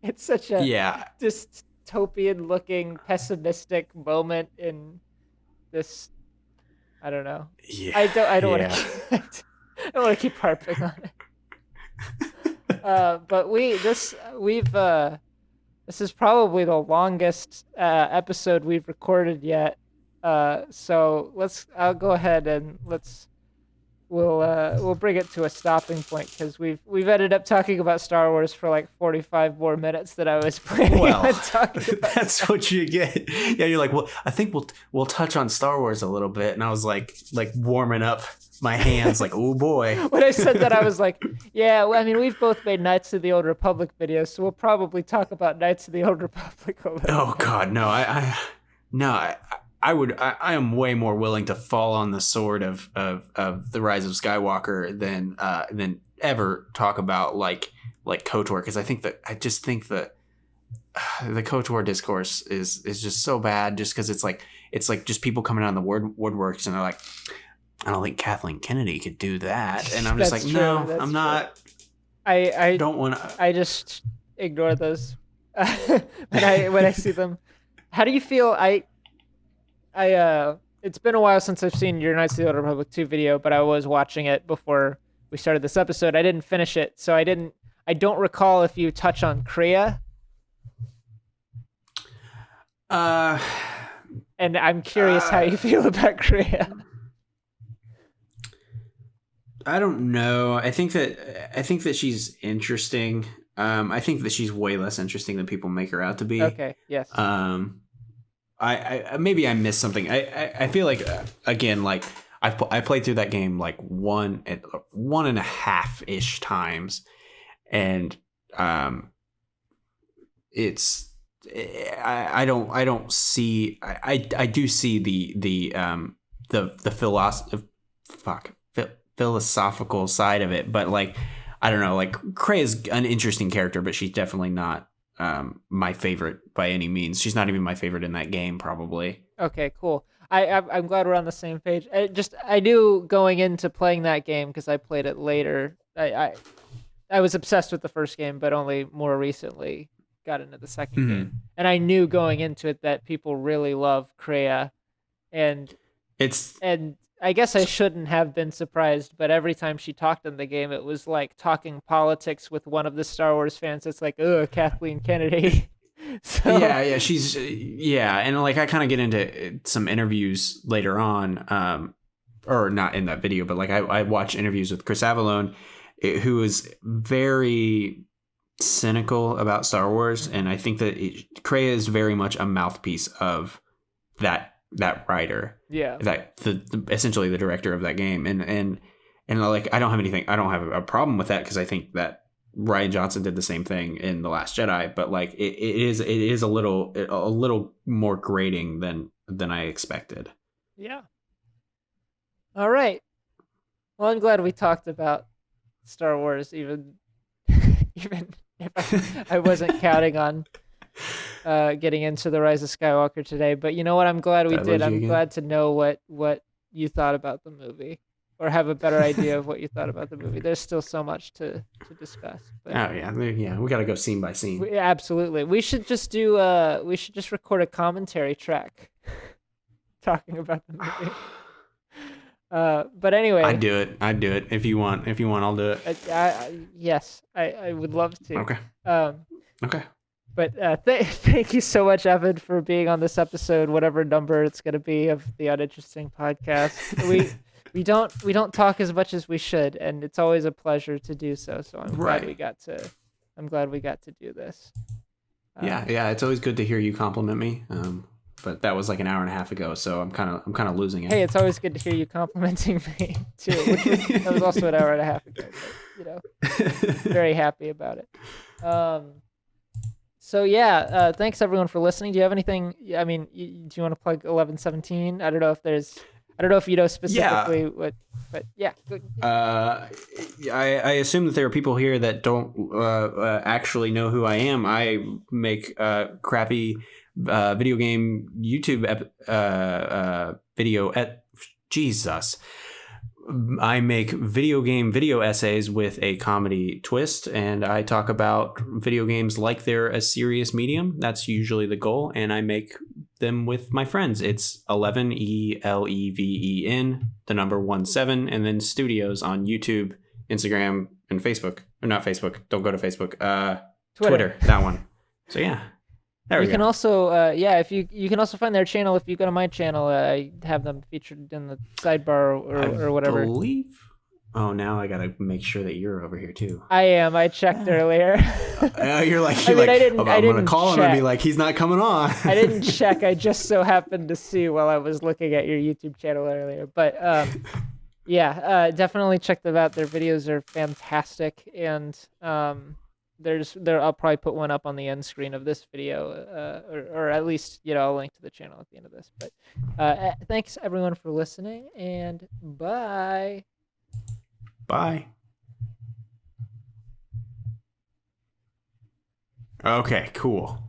it's such a dystopian looking pessimistic moment in this. I don't know. I don't want to keep harping on it. But this is probably the longest episode we've recorded yet. So I'll go ahead and we'll bring it to a stopping point, because we've ended up talking about Star Wars for like 45 more minutes than I was planning on talking about. That's what you get. Yeah, you're like, well, I think we'll touch on Star Wars a little bit, and I was like warming up my hands, like, oh boy. When I said that, I was like, yeah, well, I mean, we've both made Knights of the Old Republic videos, so we'll probably talk about Knights of the Old Republic a little. Oh God, no, I am way more willing to fall on the sword of the Rise of Skywalker than ever talk about like KOTOR, because I just think that the KOTOR discourse is just so bad, just because it's like just people coming out of the woodworks and they're like, I don't think Kathleen Kennedy could do that, and I'm just like, no, I'm not. I don't want to. I just ignore those when I see them. How do you feel? It's been a while since I've seen your Knights of the Old Republic 2 video, but I was watching it before we started this episode. I didn't finish it, so I don't recall if you touch on Kriya. And I'm curious how you feel about Kriya. I don't know. I think that she's interesting. I think that she's way less interesting than people make her out to be. Okay. Yes. I maybe I missed something. I feel like again, like I played through that game like one and a half ish times, and it's I don't see I do see the philosophical side of it, but like I don't know, like Krei is an interesting character, but she's definitely not my favorite by any means. She's not even my favorite in that game, probably. Okay, cool. I'm glad we're on the same page. I knew going into playing that game, because I played it later. I was obsessed with the first game, but only more recently got into the second game. And I knew going into it that people really love Kreia, and I guess I shouldn't have been surprised, but every time she talked in the game, it was like talking politics with one of the Star Wars fans. It's like, ugh, Kathleen Kennedy. So yeah, she's and like I kind of get into some interviews later on, or not in that video, but like I watch interviews with Chris Avellone, who is very cynical about Star Wars, and I think that Kreia is very much a mouthpiece of that writer, that essentially the director of that game, and like I don't have a problem with that, because I think that Rian Johnson did the same thing in The Last Jedi, but like it is a little more grating than I expected. Yeah. All right. Well, I'm glad we talked about Star Wars, even if I wasn't counting on getting into the Rise of Skywalker today. But you know what? I'm glad we did. I'm glad to know what you thought about the movie, or have a better idea of what you thought about the movie. There's still so much to discuss. But we got to go scene by scene. Absolutely. We should just record a commentary track talking about the movie. But anyway, I'd do it if you want. I'll do it. Yes, I would love to. Okay. Okay. But thank you so much, Evan, for being on this episode, whatever number it's going to be of the Uninteresting podcast. We don't talk as much as we should, and it's always a pleasure to do so. So I'm glad we got to do this. Yeah, it's always good to hear you compliment me. But that was like an hour and a half ago, so I'm kind of losing it. Hey, it's always good to hear you complimenting me too. That was also an hour and a half ago, but, very happy about it. So yeah, thanks everyone for listening. Do you have anything? I mean, do you want to plug 1117? I don't know if you know specifically what, but yeah. I assume that there are people here that don't actually know who I am. I make crappy video game YouTube video at Jesus. I make video essays with a comedy twist, and I talk about video games like they're a serious medium. That's usually the goal, and I make them with my friends. It's 11 ELEVEN, the number 17, and then Studios on YouTube, Instagram, and Facebook. Or not Facebook. Don't go to Facebook. Twitter. That one. So yeah. You can also, if you can also find their channel if you go to my channel. I have them featured in the sidebar or whatever. I believe. Oh, now I gotta make sure that you're over here too. I am. I checked earlier. You're like, I'm gonna call him and be like, he's not coming on. I didn't check. I just so happened to see while I was looking at your YouTube channel earlier. But definitely check them out. Their videos are fantastic, and I'll probably put one up on the end screen of this video, or at least, I'll link to the channel at the end of this. But thanks everyone for listening, and bye. Bye. Okay, cool.